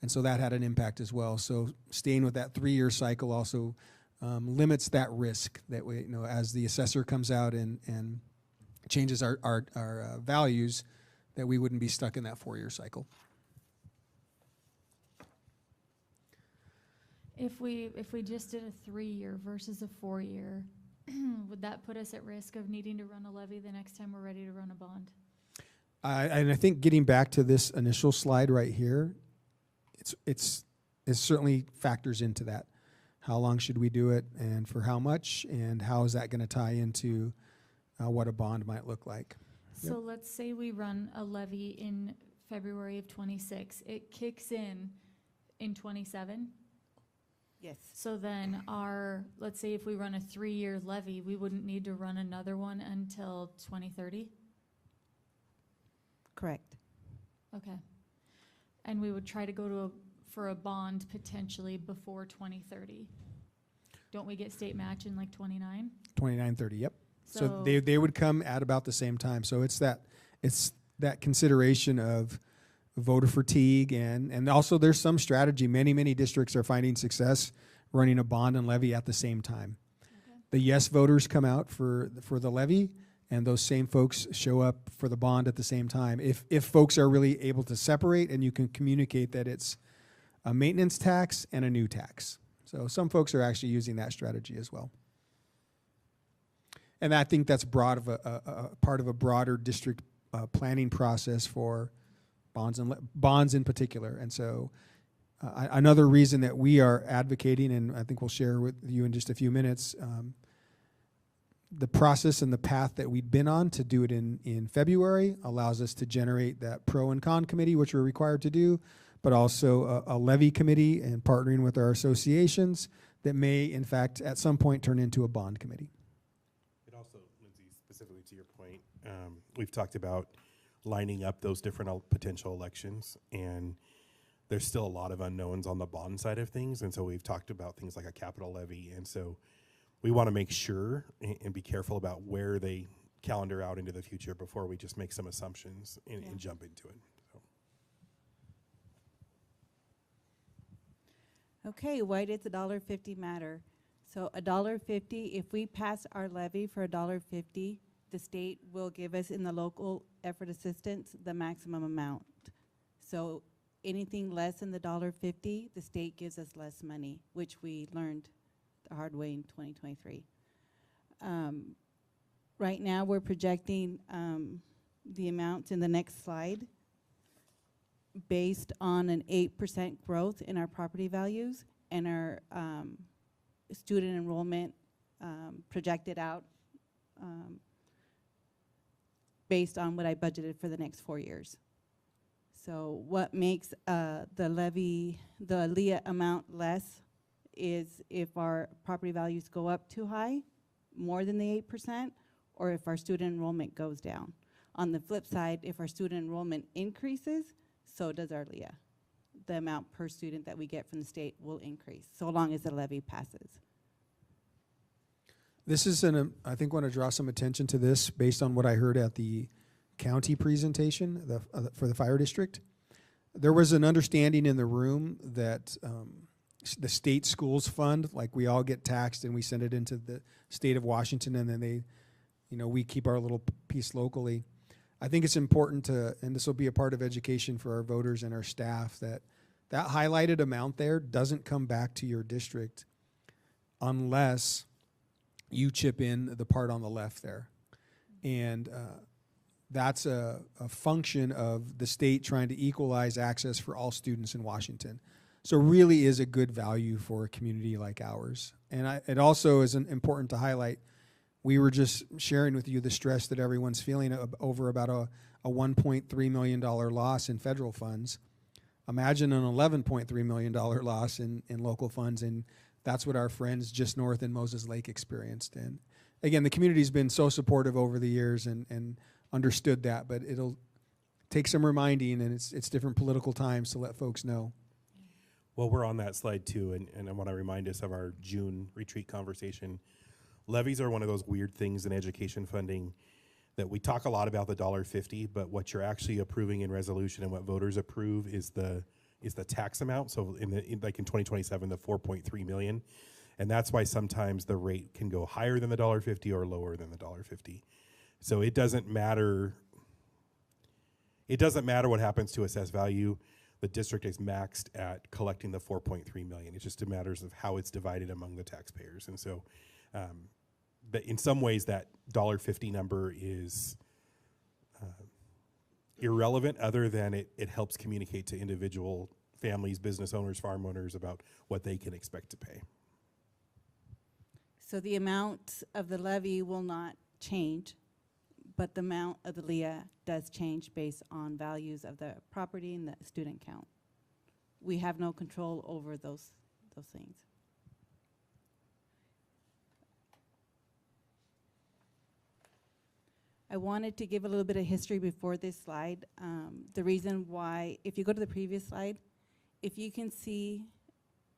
and so that had an impact as well. So staying with that 3-year cycle also limits that risk that we, as the assessor comes out and changes our values, that we wouldn't be stuck in that 4-year cycle. If we just did a 3-year versus a 4-year, would that put us at risk of needing to run a levy the next time we're ready to run a bond? And I think getting back to this initial slide right here, it certainly factors into that. How long should we do it, and for how much, and how is that going to tie into what a bond might look like? So let's say we run a levy in February of '26. It kicks in 27. Yes. So then let's say if we run a 3-year levy, we wouldn't need to run another one until 2030? Correct. Okay. And we would try to go for a bond potentially before 2030. Don't we get state match in like 29? 29, 30, yep. So So they would come at about the same time. So it's that consideration of voter fatigue, and also there's some strategy. Many districts are finding success running a bond and levy at the same time. Okay. The yes voters come out for the levy, and those same folks show up for the bond at the same time. If folks are really able to separate, and you can communicate that it's a maintenance tax and a new tax. So some folks are actually using that strategy as well. And I think that's part of a broader district planning process for bonds in particular. And so another reason that we are advocating, and I think we'll share with you in just a few minutes, the process and the path that we've been on to do it in February allows us to generate that pro and con committee, which we're required to do, but also a levy committee, and partnering with our associations that may, in fact, at some point turn into a bond committee. It also, Lindsay, specifically to your point, we've talked about lining up those different potential elections, and there's still a lot of unknowns on the bond side of things, and so we've talked about things like a capital levy, and so we want to make sure and be careful about where they calendar out into the future before we just make some assumptions and jump into it. So. Okay, why does $1.50 matter? So $1.50, if we pass our levy for $1.50, the state will give us in the local effort assistance the maximum amount. So anything less than the $1.50, the state gives us less money, which we learned the hard way in 2023. Right now, we're projecting the amounts in the next slide based on an 8% growth in our property values and our student enrollment projected out based on what I budgeted for the next 4 years. So what makes the LEA amount less is if our property values go up too high, more than the 8%, or if our student enrollment goes down. On the flip side, if our student enrollment increases, so does our LEA. The amount per student that we get from the state will increase, so long as the levy passes. This is I think want to draw some attention to this based on what I heard at the county presentation for the fire district. There was an understanding in the room that the state schools fund, like we all get taxed and we send it into the state of Washington, and then we keep our little piece locally. I think it's important and this will be a part of education for our voters and our staff, that highlighted amount there doesn't come back to your district unless you chip in the part on the left there. And that's a function of the state trying to equalize access for all students in Washington. So really is a good value for a community like ours. And it also is important to highlight, we were just sharing with you the stress that everyone's feeling over about a $1.3 million loss in federal funds. Imagine an $11.3 million loss in local funds, and that's what our friends just north in Moses Lake experienced. And again, the community's been so supportive over the years and understood that, but it'll take some reminding, and it's different political times to let folks know. Well, we're on that slide too, and I want to remind us of our June retreat conversation. Levies are one of those weird things in education funding that we talk a lot about the $1.50, but what you're actually approving in resolution and what voters approve is the tax amount. So like in 2027, the 4.3 million, and that's why sometimes the rate can go higher than the $1.50 or lower than the $1.50. So it doesn't matter. It doesn't matter what happens to assessed value. The district is maxed at collecting the 4.3 million. It's just a matter of how it's divided among the taxpayers. And so, in some ways, that $1.50 number is irrelevant, other than it helps communicate to individual families, business owners, farm owners about what they can expect to pay. So the amount of the levy will not change, but the amount of the LEA does change based on values of the property and the student count. We have no control over those things. I wanted to give a little bit of history before this slide. The reason why, if you go to the previous slide, if you can see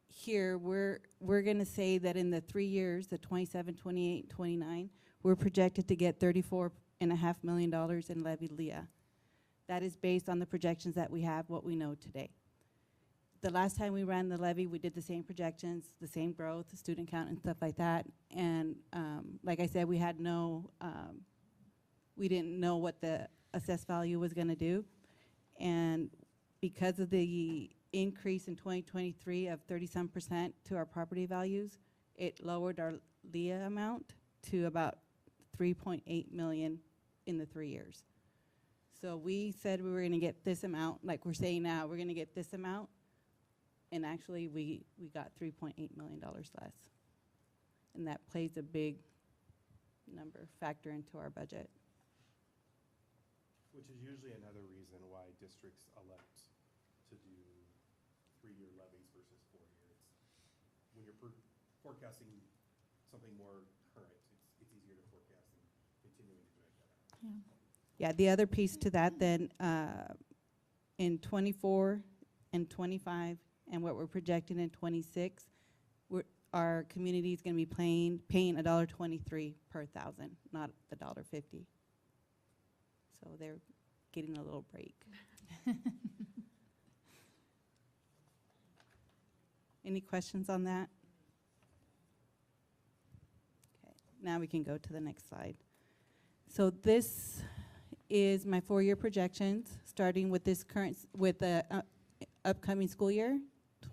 here, we're gonna say that in the 3 years, the 27, 28, 29, we're projected to get $34.5 million in levy LEA. That is based on the projections that we have, what we know today. The last time we ran the levy, we did the same projections, the same growth, the student count and stuff like that. And like I said, we had no, we didn't know what the assessed value was gonna do. And because of the increase in 2023 of 30-some% to our property values, it lowered our LEA amount to about 3.8 million in the 3 years. So we said we were gonna get this amount, like we're saying now, we're gonna get this amount, and actually we got $3.8 million less. And that plays a big factor into our budget. Which is usually another reason why districts elect to do 3-year levies versus 4-year. It's when you're forecasting something more current, it's easier to forecast and continuing to drag that out. Yeah, the other piece to that then, in 24 and 25, and what we're projecting in 26, our community is gonna be paying $1.23 per thousand, not the $1.50. So they're getting a little break. Any questions on that? Okay, now we can go to the next slide. So this is my 4-year projections, starting with this with the upcoming school year,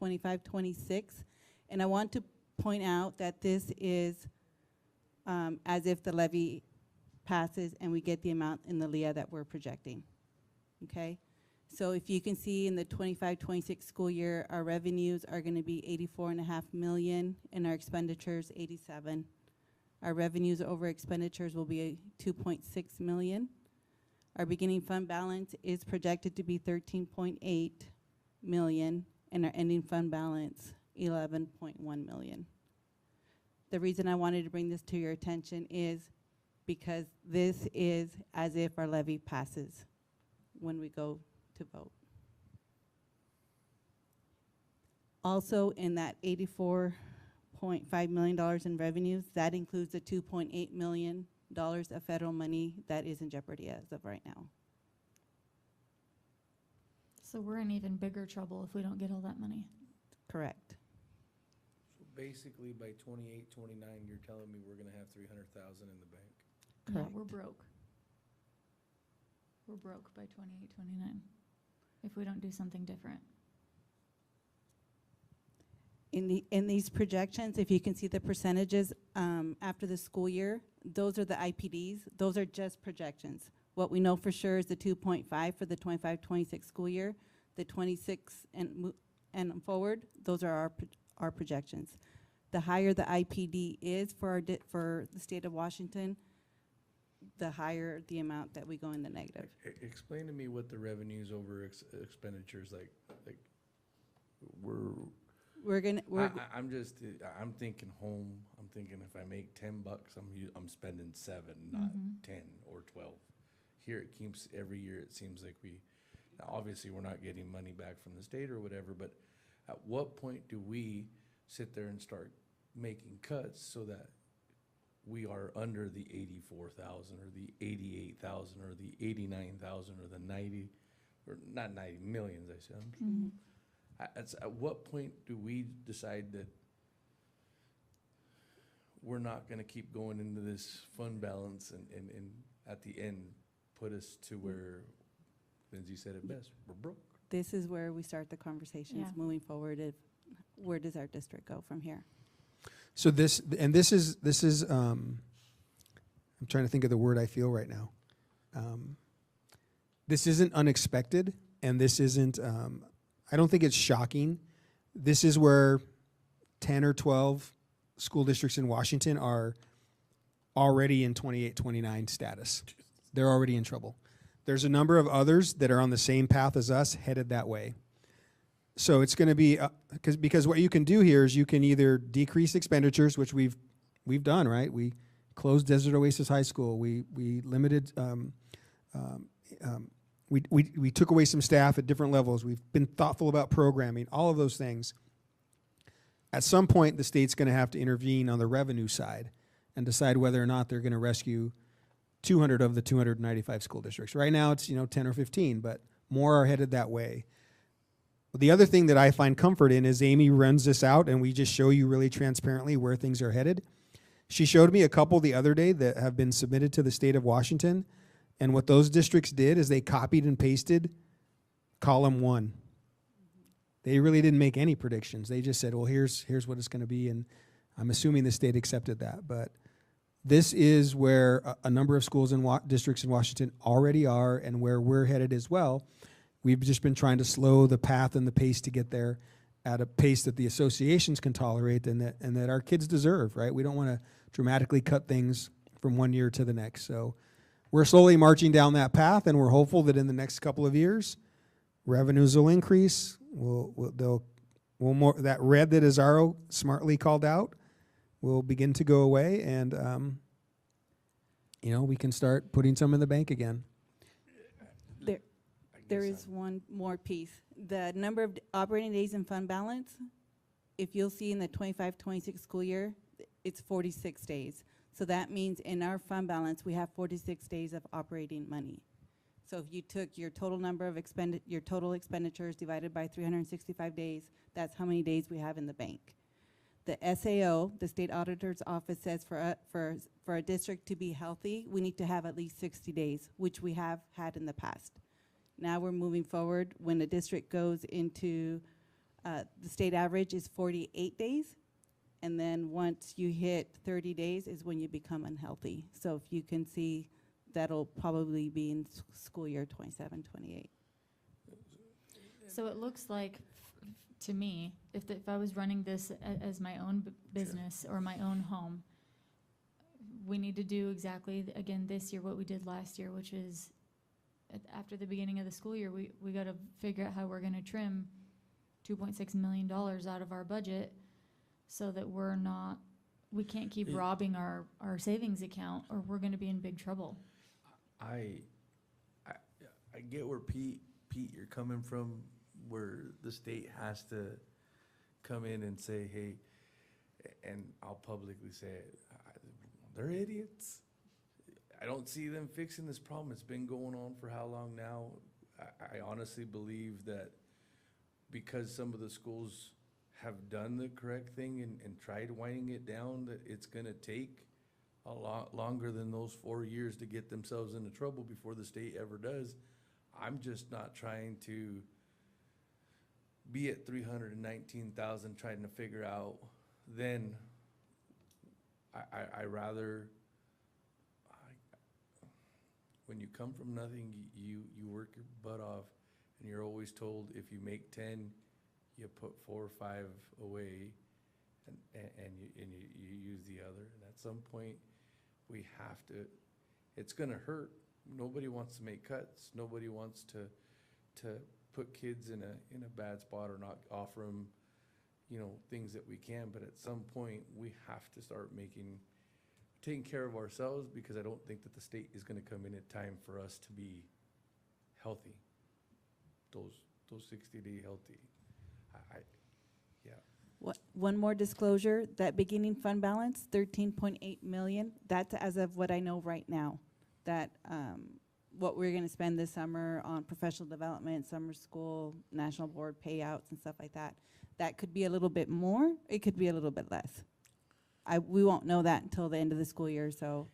25-26. And I want to point out that this is as if the levy passes and we get the amount in the LEA that we're projecting, okay? So if you can see in the 25-26 school year, our revenues are gonna be 84.5 million and our expenditures 87. Our revenues over expenditures will be 2.6 million. Our beginning fund balance is projected to be 13.8 million and our ending fund balance 11.1 million. The reason I wanted to bring this to your attention is because this is as if our levy passes when we go to vote. Also, in that $84.5 million in revenues, that includes the $2.8 million of federal money that is in jeopardy as of right now. So we're in even bigger trouble if we don't get all that money. Correct. So basically, by 28, 29, you're telling me we're gonna have 300,000 in the bank? Yeah, Correct. we're broke. We're broke by 28, 29, if we don't do something different. In these projections, if you can see the percentages after the school year, those are the IPDs. Those are just projections. What we know for sure is the 2.5 for the 25-26 school year. The 26 and forward, those are our projections. The higher the IPD is for for the state of Washington, the higher the amount that we go in the negative. Explain to me what the revenues over expenditures like I'm thinking home. I'm thinking if I make $10, I'm spending 7, not 10 or 12. Here it keeps every year. It seems like obviously we're not getting money back from the state or whatever. But at what point do we sit there and start making cuts so that we are under the 84,000 or the 88,000 or the 89,000 or the 90 or not 90 millions? I said. At what point do we decide that we're not going to keep going into this fund balance and at the end put us to where Lindsay said it best, we're broke. This is where we start the conversations Yeah. moving forward. Where does our district go from here? So this is I'm trying to think of the word I feel right now. This isn't unexpected, and this isn't, I don't think it's shocking. This is where 10 or 12 school districts in Washington are already in 28, 29 status. They're already in trouble. There's a number of others that are on the same path as us, headed that way. So it's going to be, because what you can do here is you can either decrease expenditures, which we've done, right? We closed Desert Oasis High School. We limited, we took away some staff at different levels. We've been thoughtful about programming, all of those things. At some point, the state's going to have to intervene on the revenue side and decide whether or not they're going to rescue 200 of the 295 school districts. Right now, it's 10 or 15, but more are headed that way. The other thing that I find comfort in is Amy runs this out, and we just show you really transparently where things are headed. She showed me a couple the other day that have been submitted to the state of Washington, and what those districts did is they copied and pasted column 1. They really didn't make any predictions. They just said, well, here's what it's going to be, and I'm assuming the state accepted that. But this is where a number of schools and districts in Washington already are, and where we're headed as well. We've just been trying to slow the path and the pace to get there at a pace that the associations can tolerate and that our kids deserve, right? We don't want to dramatically cut things from one year to the next. So we're slowly marching down that path, and we're hopeful that in the next couple of years, revenues will increase. That red that Azaro smartly called out will begin to go away, and we can start putting some in the bank again. There is one more piece. The number of operating days in fund balance, if you'll see in the 25-26 school year, it's 46 days. So that means in our fund balance, we have 46 days of operating money. So if you took your total number of your total expenditures divided by 365 days, that's how many days we have in the bank. The SAO, the State Auditor's Office, says for a district to be healthy, we need to have at least 60 days, which we have had in the past. Now we're moving forward. When a district goes into, the state average is 48 days. And then once you hit 30 days is when you become unhealthy. So if you can see, that'll probably be in school year 27, 28. So it looks like, to me, if I was running this as my own business or my own home, we need to do exactly, again, this year what we did last year, which is after the beginning of the school year, we got to figure out how we're going to trim $2.6 million out of our budget so that we can't keep robbing our savings account, or we're going to be in big trouble. I get where Pete, you're coming from, where the state has to come in and say, hey, and I'll publicly say it, they're idiots. I don't see them fixing this problem. It's been going on for how long now? I honestly believe that because some of the schools have done the correct thing and tried winding it down, that it's gonna take a lot longer than those 4 years to get themselves into trouble before the state ever does. I'm just not trying to be at 319,000 trying to figure out. Then I rather, when you come from nothing, you work your butt off, and you're always told if you make 10, you put 4 or 5 away, and you use the other. And at some point, we have to. It's gonna hurt. Nobody wants to make cuts. Nobody wants to put kids in a bad spot or not offer them, things that we can. But at some point, we have to start taking care of ourselves, because I don't think that the state is gonna come in time for us to be healthy. Those 60-day healthy. One more disclosure, that beginning fund balance, 13.8 million, that's as of what I know right now. That what we're gonna spend this summer on professional development, summer school, national board payouts and stuff like that. That could be a little bit more, it could be a little bit less. We won't know that until the end of the school year, so.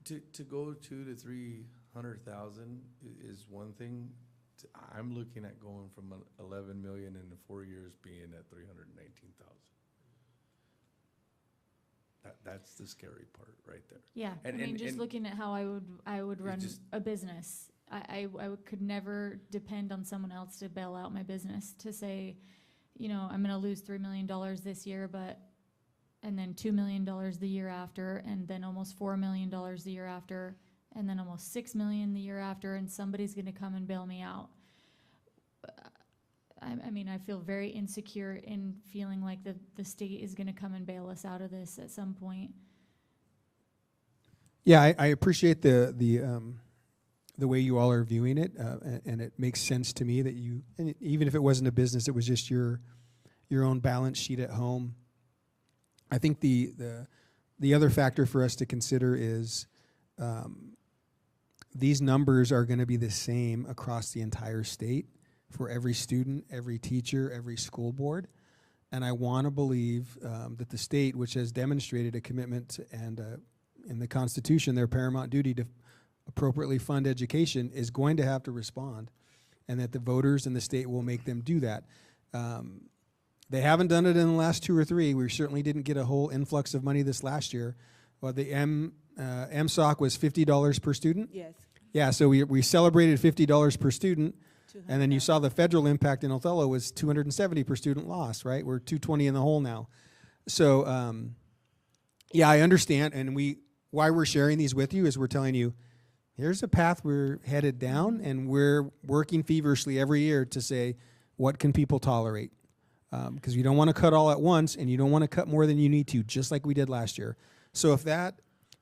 To go 2 to 300,000 is one thing. I'm looking at going from 11 million in the 4 years being at 319,000. That's the scary part right there. Yeah, I And- mean, and- just and- looking at how I would It run just- a business. I could never depend on someone else to bail out my business, to say, you know, I'm gonna lose $3 million this year, and then $2 million the year after, and then almost $4 million the year after, and then almost $6 million the year after, and somebody's gonna come and bail me out. I mean, I feel very insecure in feeling like the state is gonna come and bail us out of this at some point. Yeah, I appreciate the way you all are viewing it, and it makes sense to me that you, and even if it wasn't a business, it was just your own balance sheet at home. I think the other factor for us to consider is these numbers are going to be the same across the entire state for every student, every teacher, every school board. And I want to believe that the state, which has demonstrated a commitment and in the Constitution, their paramount duty to appropriately fund education, is going to have to respond, and that the voters in the state will make them do that. They haven't done it in the last 2 or 3. We certainly didn't get a whole influx of money this last year. Well, the MSOC was $50 per student. Yes. Yeah, so we celebrated $50 per student, and then you 200,000. saw the federal impact in Othello was $270 per student loss, right? We're $220 in the hole now. So, yeah, I understand, and why we're sharing these with you is we're telling you, here's a path we're headed down, and we're working feverishly every year to say, what can people tolerate? Because you don't want to cut all at once, and you don't want to cut more than you need to, just like we did last year. So if that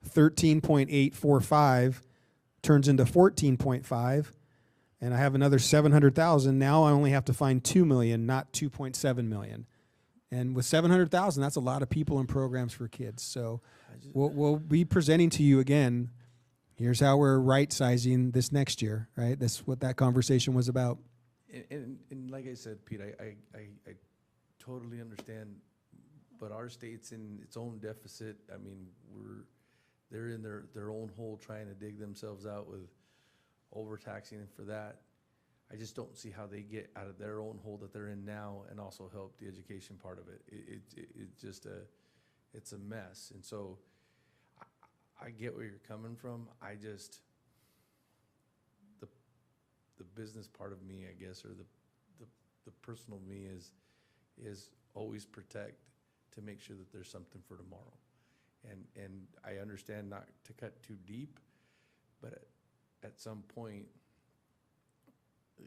13.845 turns into 14.5, and I have another 700,000, now I only have to find 2 million, not 2.7 million. And with 700,000, that's a lot of people and programs for kids. So we'll be presenting to you again. Here's how we're right-sizing this next year, right? That's what that conversation was about. And like I said, Pete, I totally understand, but our state's in its own deficit. I mean, they're in their own hole trying to dig themselves out with overtaxing for that. I just don't see how they get out of their own hole that they're in now and also help the education part of it. It's just it's a mess. And so I get where you're coming from. I just, the business part of me, I guess, or the personal me is always protect to make sure that there's something for tomorrow. And I understand not to cut too deep, but at some point,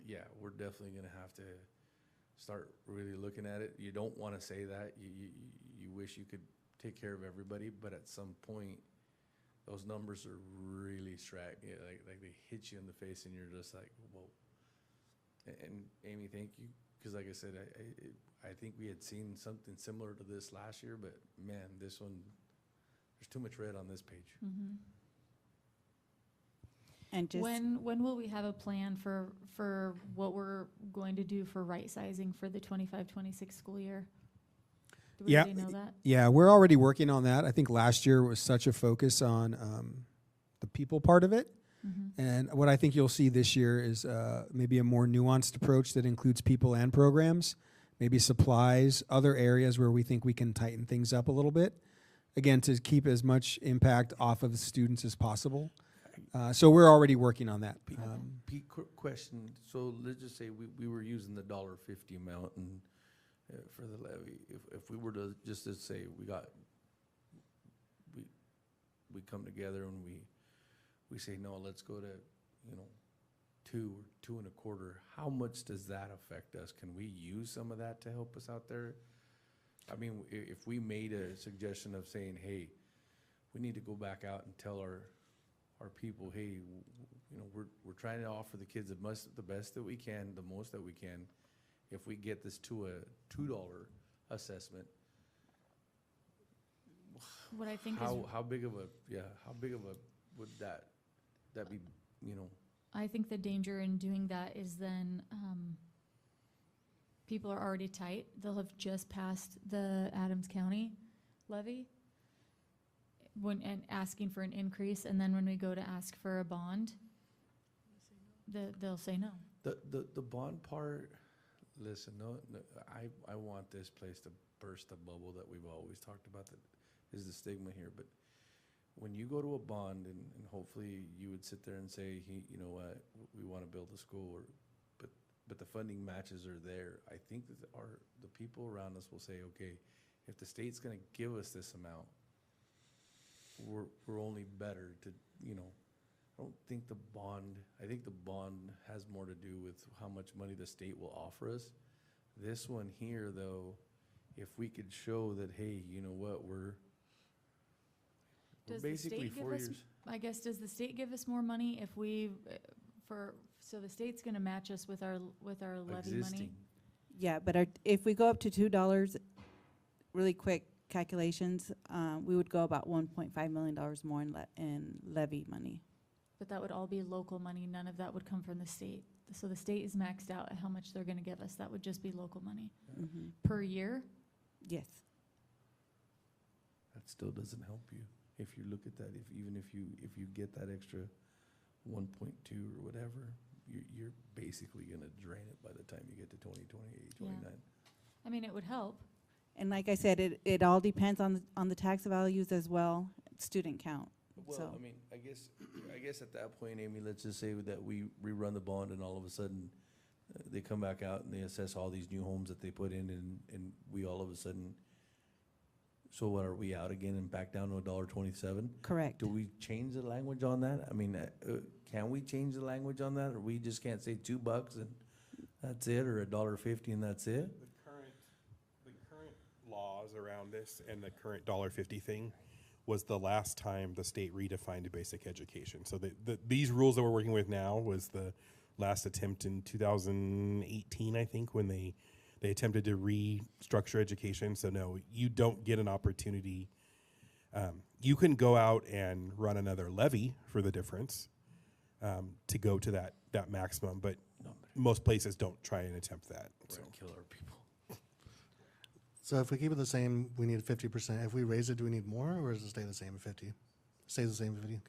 yeah, we're definitely gonna have to start really looking at it. You don't wanna say that, you wish you could take care of everybody, but at some point, those numbers are really like they hit you in the face and you're just like, whoa. And Amy, thank you, because like I said, I think we had seen something similar to this last year, but man, this one, there's too much red on this page. Mm-hmm. And just When will we have a plan for what we're going to do for right sizing for the 25-26 school year? Do we Yeah. already know that? Yeah, we're already working on that. I think last year was such a focus on the people part of it. Mm-hmm. And what I think you'll see this year is maybe a more nuanced approach that includes people and programs, maybe supplies, other areas where we think we can tighten things up a little bit. Again, to keep as much impact off of the students as possible. So we're already working on that. Pete, quick question. So let's just say we were using the $1.50 amount and for the levy. If we were to just to say we come together and we say no, let's go to 2 or 2.25. How much does that affect us? Can we use some of that to help us out there? I mean, if we made a suggestion of saying, hey, we need to go back out and tell our people, hey, we're trying to offer the kids the best that we can, the most that we can. If we get this to a $2 assessment, What I think is, how big of a would that be? I think the danger in doing that is then people are already tight. They'll have just passed the Adams County levy. and asking for an increase, and then when we go to ask for a bond, they'll say no. The bond part, listen, no, I want this place to burst the bubble that we've always talked about, that is the stigma here, but when you go to a bond, and hopefully you would sit there and say, you know what, we wanna build a school, but the funding matches are there, I think that the people around us will say, okay, if the state's gonna give us this amount, we're only better to, you know, I think the bond has more to do with how much money the state will offer us. This one here, though, if we could show that, hey, you know what, we're Does the basically state give 4 us- years. I guess, does the state give us more money if we, so the state's gonna match us with our levy money? Existing. Yeah, but if we go up to $2, really quick calculations, we would go about $1.5 million more in levy money. But that would all be local money, none of that would come from the state. So the state is maxed out at how much they're gonna give us, that would just be local money. Mhm. Per year? Yes. That still doesn't help you. If you look at that, even if you get that extra 1.2 or whatever, you're basically gonna drain it by the time you get to 2028, Yeah. 29. I mean, it would help. And like I said, it all depends on the tax values as well, student count. Well, So- I mean, I guess at that point, Amy, let's just say that we rerun the bond, and all of a sudden, they come back out and they assess all these new homes that they put in, and we all of a sudden, so what, are we out again and back down to $1.27? Correct. Do we change the language on that? I mean, can we change the language on that, or we just can't say $2 and that's it, or $1.50 and that's it? The current laws around this and the current $1.50 thing was the last time the state redefined basic education. So these rules that we're working with now was the last attempt in 2018, I think, when they attempted to restructure education. So no, you don't get an opportunity. You can go out and run another levy for the difference to go to that maximum, but most places don't try and attempt that. We're gonna kill our people. So if we keep it the same, we need 50%. If we raise it, do we need more, or does it stay the same at 50? Stays the same at 50? Okay.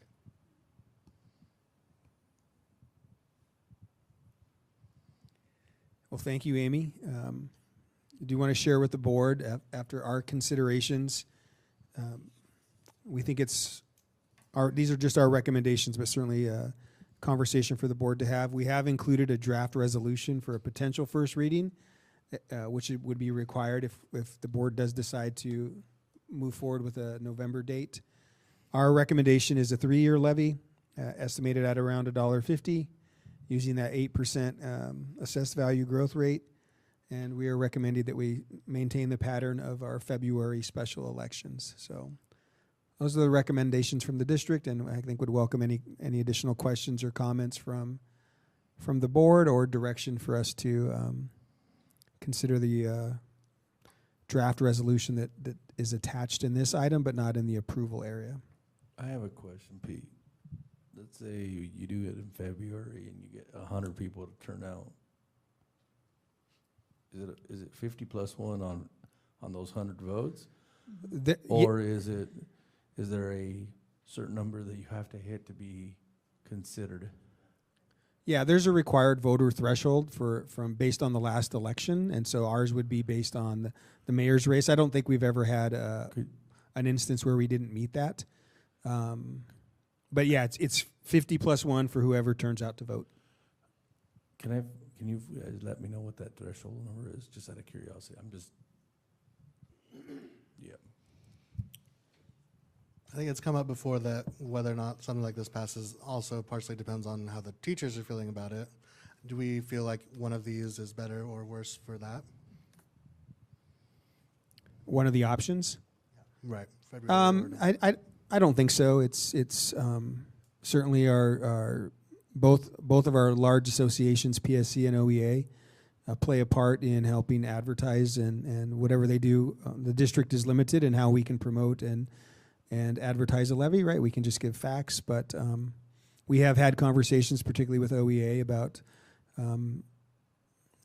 Well, thank you, Amy. Do you want to share with the board, after our considerations, we think these are just our recommendations, but certainly a conversation for the board to have. We have included a draft resolution for a potential first reading, which it would be required if the board does decide to move forward with a November date. Our recommendation is a 3-year levy, estimated at around $1.50, using that 8% assessed value growth rate. And we are recommending that we maintain the pattern of our February special elections. So those are the recommendations from the district, and I think would welcome any additional questions or comments from the board, or direction for us to consider the draft resolution that is attached in this item, but not in the approval area. I have a question, Pete. Let's say you do it in February and you get 100 people to turn out. Is it 50 plus 1 on those 100 votes? Or is there a certain number that you have to hit to be considered? Yeah, there's a required voter threshold from based on the last election, and so ours would be based on the mayor's race. I don't think we've ever had an instance where we didn't meet that. But yeah, it's 50 plus 1 for whoever turns out to vote. Can you guys let me know what that threshold number is, just out of curiosity? Yeah. I think it's come up before that whether or not something like this passes also partially depends on how the teachers are feeling about it. Do we feel like one of these is better or worse for that? One of the options? Right. February. I don't think so. It's certainly our both of our large associations, PSC and OEA, play a part in helping advertise and whatever they do. The district is limited in how we can promote and advertise a levy, right? We can just give facts, but we have had conversations, particularly with OEA, about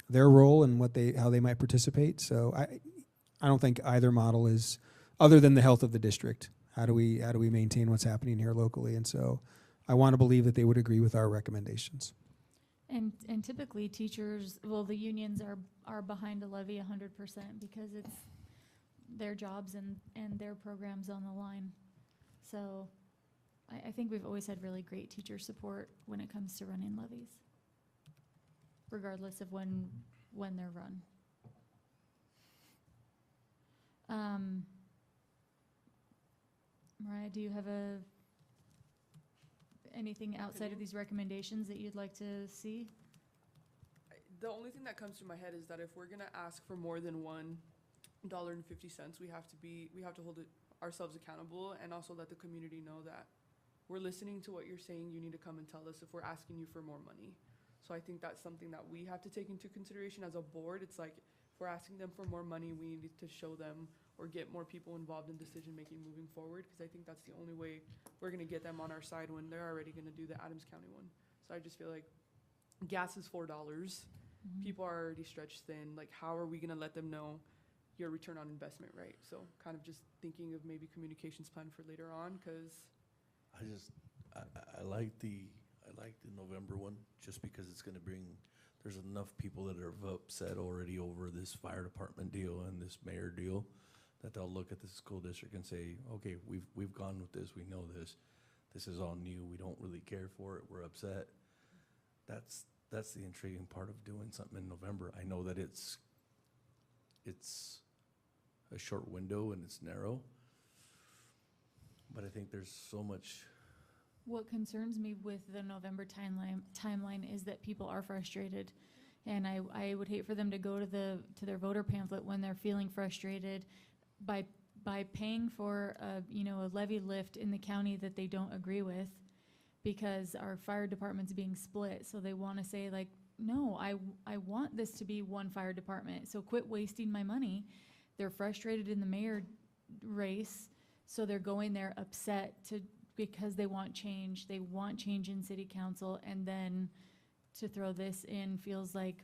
their role and how they might participate. So I don't think either model is, other than the health of the district. How do we maintain what's happening here locally? And so I want to believe that they would agree with our recommendations. And typically teachers, well, the unions are behind a levy 100% because it's their jobs and their programs on the line. So I think we've always had really great teacher support when it comes to running levies, regardless of when they're run. Mariah, do you have anything outside of these recommendations that you'd like to see? The only thing that comes to my head is that if we're gonna ask for more than $1.50, we have to hold ourselves accountable and also let the community know that we're listening to what you're saying. You need to come and tell us if we're asking you for more money. So I think that's something that we have to take into consideration as a board. It's like, if we're asking them for more money, we need to show them or get more people involved in decision-making moving forward, because I think that's the only way we're gonna get them on our side when they're already gonna do the Adams County one. So I just feel like gas is $4. Mm-hmm. People are already stretched thin. Like, how are we gonna let them know your return on investment, right? So kind of just thinking of maybe communications plan for later on, because I like the November one, just because it's gonna bring, there's enough people that are upset already over this fire department deal and this mayor deal, that they'll look at the school district and say, okay, we've gone with this, we know this is all new, we don't really care for it, we're upset. That's the intriguing part of doing something in November. I know that it's a short window and it's narrow, but I think there's so much. What concerns me with the November timeline is that people are frustrated. And I would hate for them to go to their voter pamphlet when they're feeling frustrated by paying for a levy lift in the county that they don't agree with, because our fire department's being split. So they want to say, like, no, I want this to be one fire department, so quit wasting my money. They're frustrated in the mayor race, so they're going there upset because they want change. They want change in city council, and then to throw this in feels like,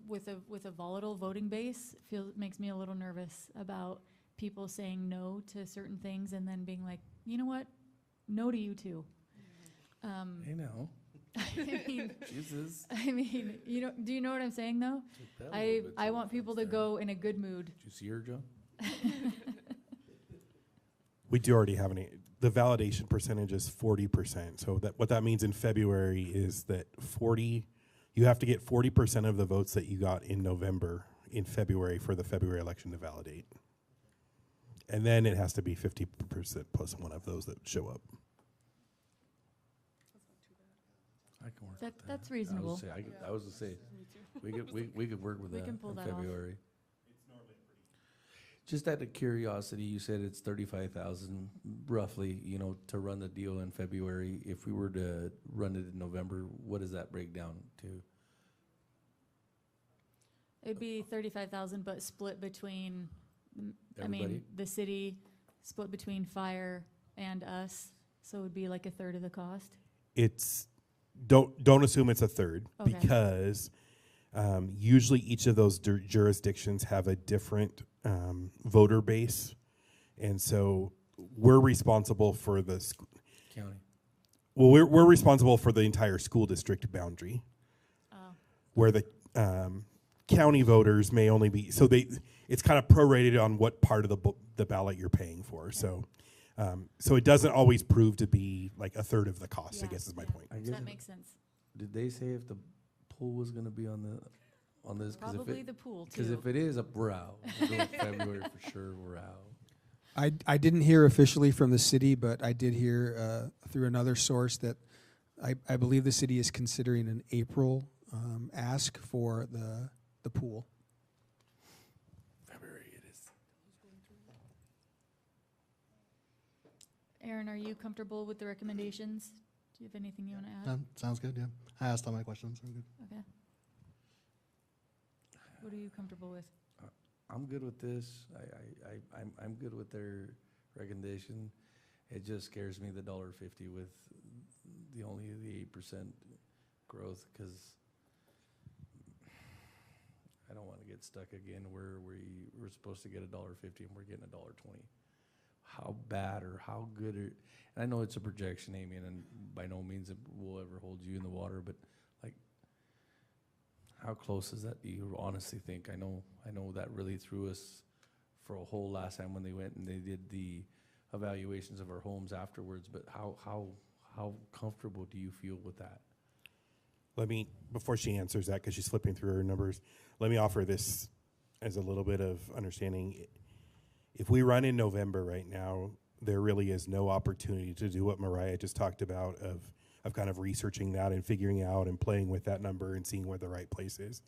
with a volatile voting base, makes me a little nervous about people saying no to certain things and then being like, you know what, no to you too. Hey now. I mean, Jesus. do you know what I'm saying though? I want people to go in a good mood. Did you see her, John? We do already have the validation percentage is 40%. So that what that means in February is that you have to get 40% of the votes that you got in November in February for the February election to validate. And then it has to be 50% plus one of those that show up. I can work with that. That's reasonable. I was to say, we could work with We that can pull in that off. February. Just out of curiosity, you said it's 35,000 roughly, to run the deal in February. If we were to run it in November, what does that break down to? It'd be 35,000, but split between, Everybody? the city, split between fire and us. So it would be like a third of the cost. Don't assume it's a third, Okay. because usually each of those jurisdictions have a different voter base, and so we're responsible for the County. well, we're responsible for the entire school district boundary, Oh. where the county voters may only be, so it's kind of prorated on what part of the ballot you're paying for. So it doesn't always prove to be like a third of the cost, I Yeah, guess is my yeah. point. I guess That makes sense. Did they say if the pool was gonna be on this? Probably the pool Because too. if it is, we're out. We'll go in February for sure, we're out. I didn't hear officially from the city, but I did hear through another source that I believe the city is considering an April ask for the pool. February it is. Aaron, are you comfortable with the recommendations? Do you have anything you want to add? Sounds good, yeah. I asked all my questions. I'm good. Okay. What are you comfortable with? I'm good with this. I'm good with their recommendation. It just scares me, the $1.50 with the 8% growth, because I don't want to get stuck again where we're supposed to get $1.50 and we're getting $1.20. how bad or how good and I know it's a projection, Amy, and by no means it will ever hold you in the water, but like, how close is that, do you honestly think? I know that really threw us for a hole last time when they went and they did the evaluations of our homes afterwards, but how comfortable do you feel with that? Let me, before she answers that, because she's flipping through her numbers, let me offer this as a little bit of understanding. If we run in November right now, there really is no opportunity to do what Mariah just talked about of kind of researching that and figuring out and playing with that number and seeing where the right place is.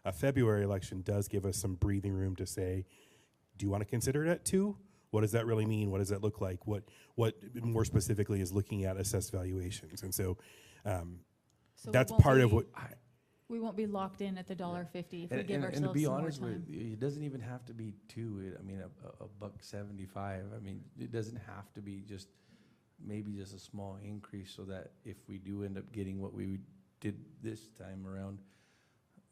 A February election does give us some breathing room to say, do you want to consider it at 2? What does that really mean? What does that look like? What more specifically is looking at assessed valuations? And so, So it that's won't part of be- what, We won't be locked in at the $1.50 if we And, give and, ourselves and to be some more honest with time. you, it doesn't even have to be 2. I mean, a $1.75. I mean, it doesn't have to be just maybe just a small increase, so that if we do end up getting what we did this time around,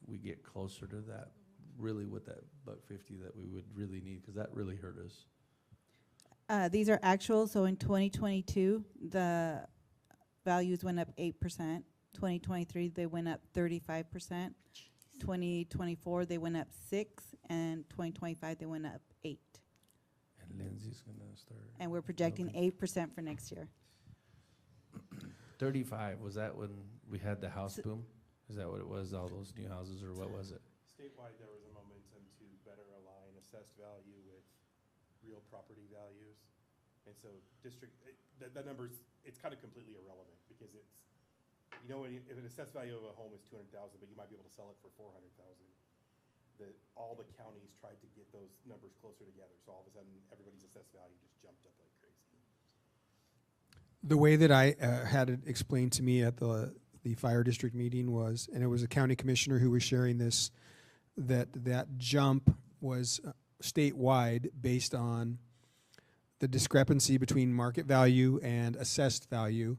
we get closer to that. Really, with that $1.50 that we would really need, because that really hurt us. These are actual, so in 2022, the values went up 8%. 2023, they went up 35%. 2024, they went up 6%, and 2025, they went up 8%. And Lindsay's gonna start. And we're projecting Okay. 8% for next year. 35, was that when we had the house So- boom? Is that what it was, all those new houses, or what was it? statewide, there was a momentum to better align assessed value with real property values. And so that number's, it's kind of completely irrelevant, because it's, you know, if an assessed value of a home is 200,000, but you might be able to sell it for 400,000, that all the counties tried to get those numbers closer together. So all of a sudden, everybody's assessed value just jumped up like crazy. The way that I had it explained to me at the fire district meeting was, and it was a county commissioner who was sharing this, that jump was statewide based on the discrepancy between market value and assessed value,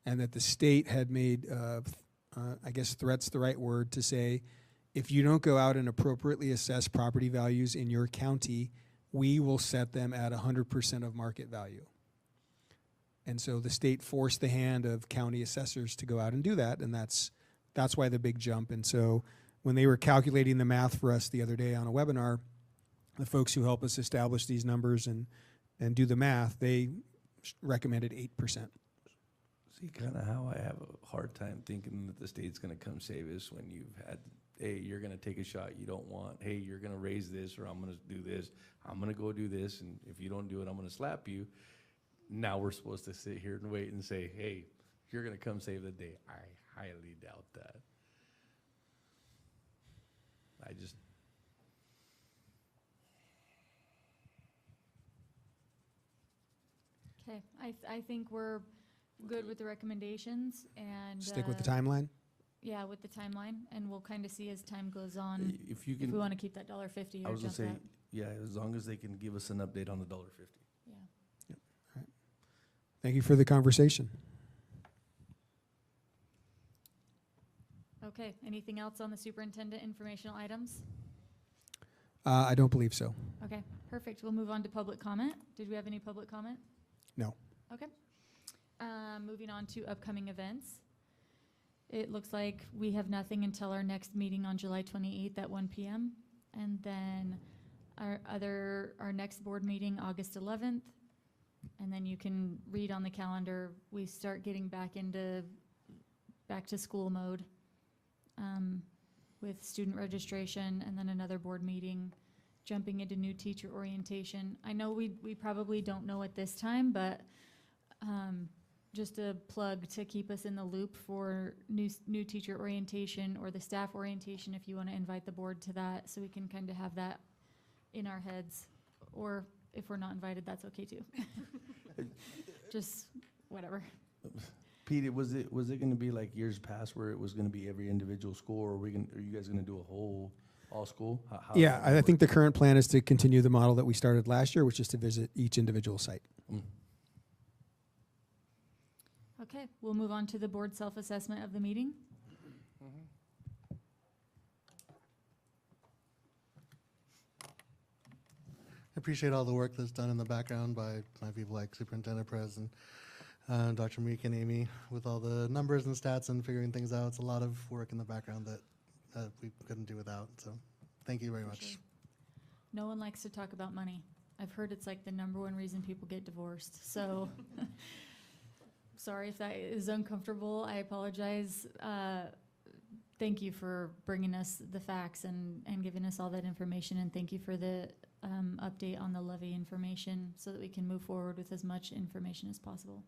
and that the state had made, I guess threat's the right word, to say, if you don't go out and appropriately assess property values in your county, we will set them at 100% of market value. And so the state forced the hand of county assessors to go out and do that, and that's why the big jump. And so when they were calculating the math for us the other day on a webinar, the folks who help us establish these numbers and do the math, they recommended 8%. See, kind of how I have a hard time thinking that the state's gonna come save us when you've had, hey, you're gonna take a shot you don't want. Hey, you're gonna raise this, or I'm gonna do this. I'm gonna go do this, and if you don't do it, I'm gonna slap you. Now we're supposed to sit here and wait and say, hey, you're gonna come save the day. I highly doubt that. I just, Okay, I think we're good with the recommendations and. Stick with the timeline. Yeah, with the timeline, and we'll kind of see as time goes on, if you if can, we want to keep that $1.50 I or was gonna jump say, that. yeah, as long as they can give us an update on the $1.50. Yeah. Thank you for the conversation. Okay, anything else on the superintendent informational items? I don't believe so. Okay, perfect. We'll move on to public comment. Did we have any public comment? No. Okay. Moving on to upcoming events. It looks like we have nothing until our next meeting on July 28th at 1 p.m. And then our next board meeting, August 11th. And then you can read on the calendar, we start getting back to school mode with student registration, and then another board meeting, jumping into new teacher orientation. I know we probably don't know at this time, but just a plug to keep us in the loop for new teacher orientation or the staff orientation, if you want to invite the board to that, so we can kind of have that in our heads. Or if we're not invited, that's okay too. Just whatever. Pete, was it gonna be like years past where it was gonna be every individual school, or are you guys gonna do a whole, all school? How Yeah, does that I think work? the current plan is to continue the model that we started last year, which is to visit each individual site. Mm. Okay, we'll move on to the board self-assessment of the meeting. appreciate all the work that's done in the background by my people like Superintendent Perez and Dr. Meek and Amy with all the numbers and stats and figuring things out. It's a lot of work in the background that we couldn't do without. So thank you very For much. sure. No one likes to talk about money. I've heard it's like the number one reason people get divorced. So sorry if that is uncomfortable. I apologize. Thank you for bringing us the facts and giving us all that information. And thank you for the update on the levy information so that we can move forward with as much information as possible.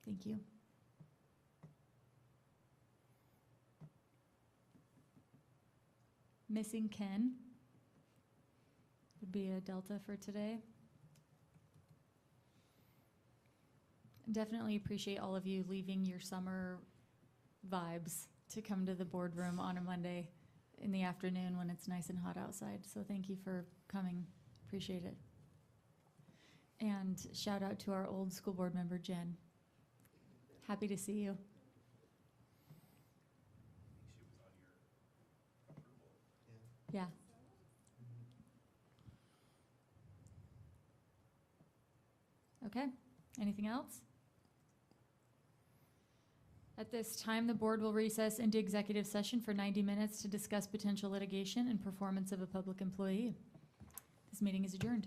Thank you. Missing Ken would be a delta for today. Definitely appreciate all of you leaving your summer vibes to come to the boardroom on a Monday in the afternoon when it's nice and hot outside. So thank you for coming. Appreciate it. And shout out to our old school board member, Jen. Happy to see you. Yeah. Okay, anything else? At this time, the board will recess into executive session for 90 minutes to discuss potential litigation and performance of a public employee. This meeting is adjourned.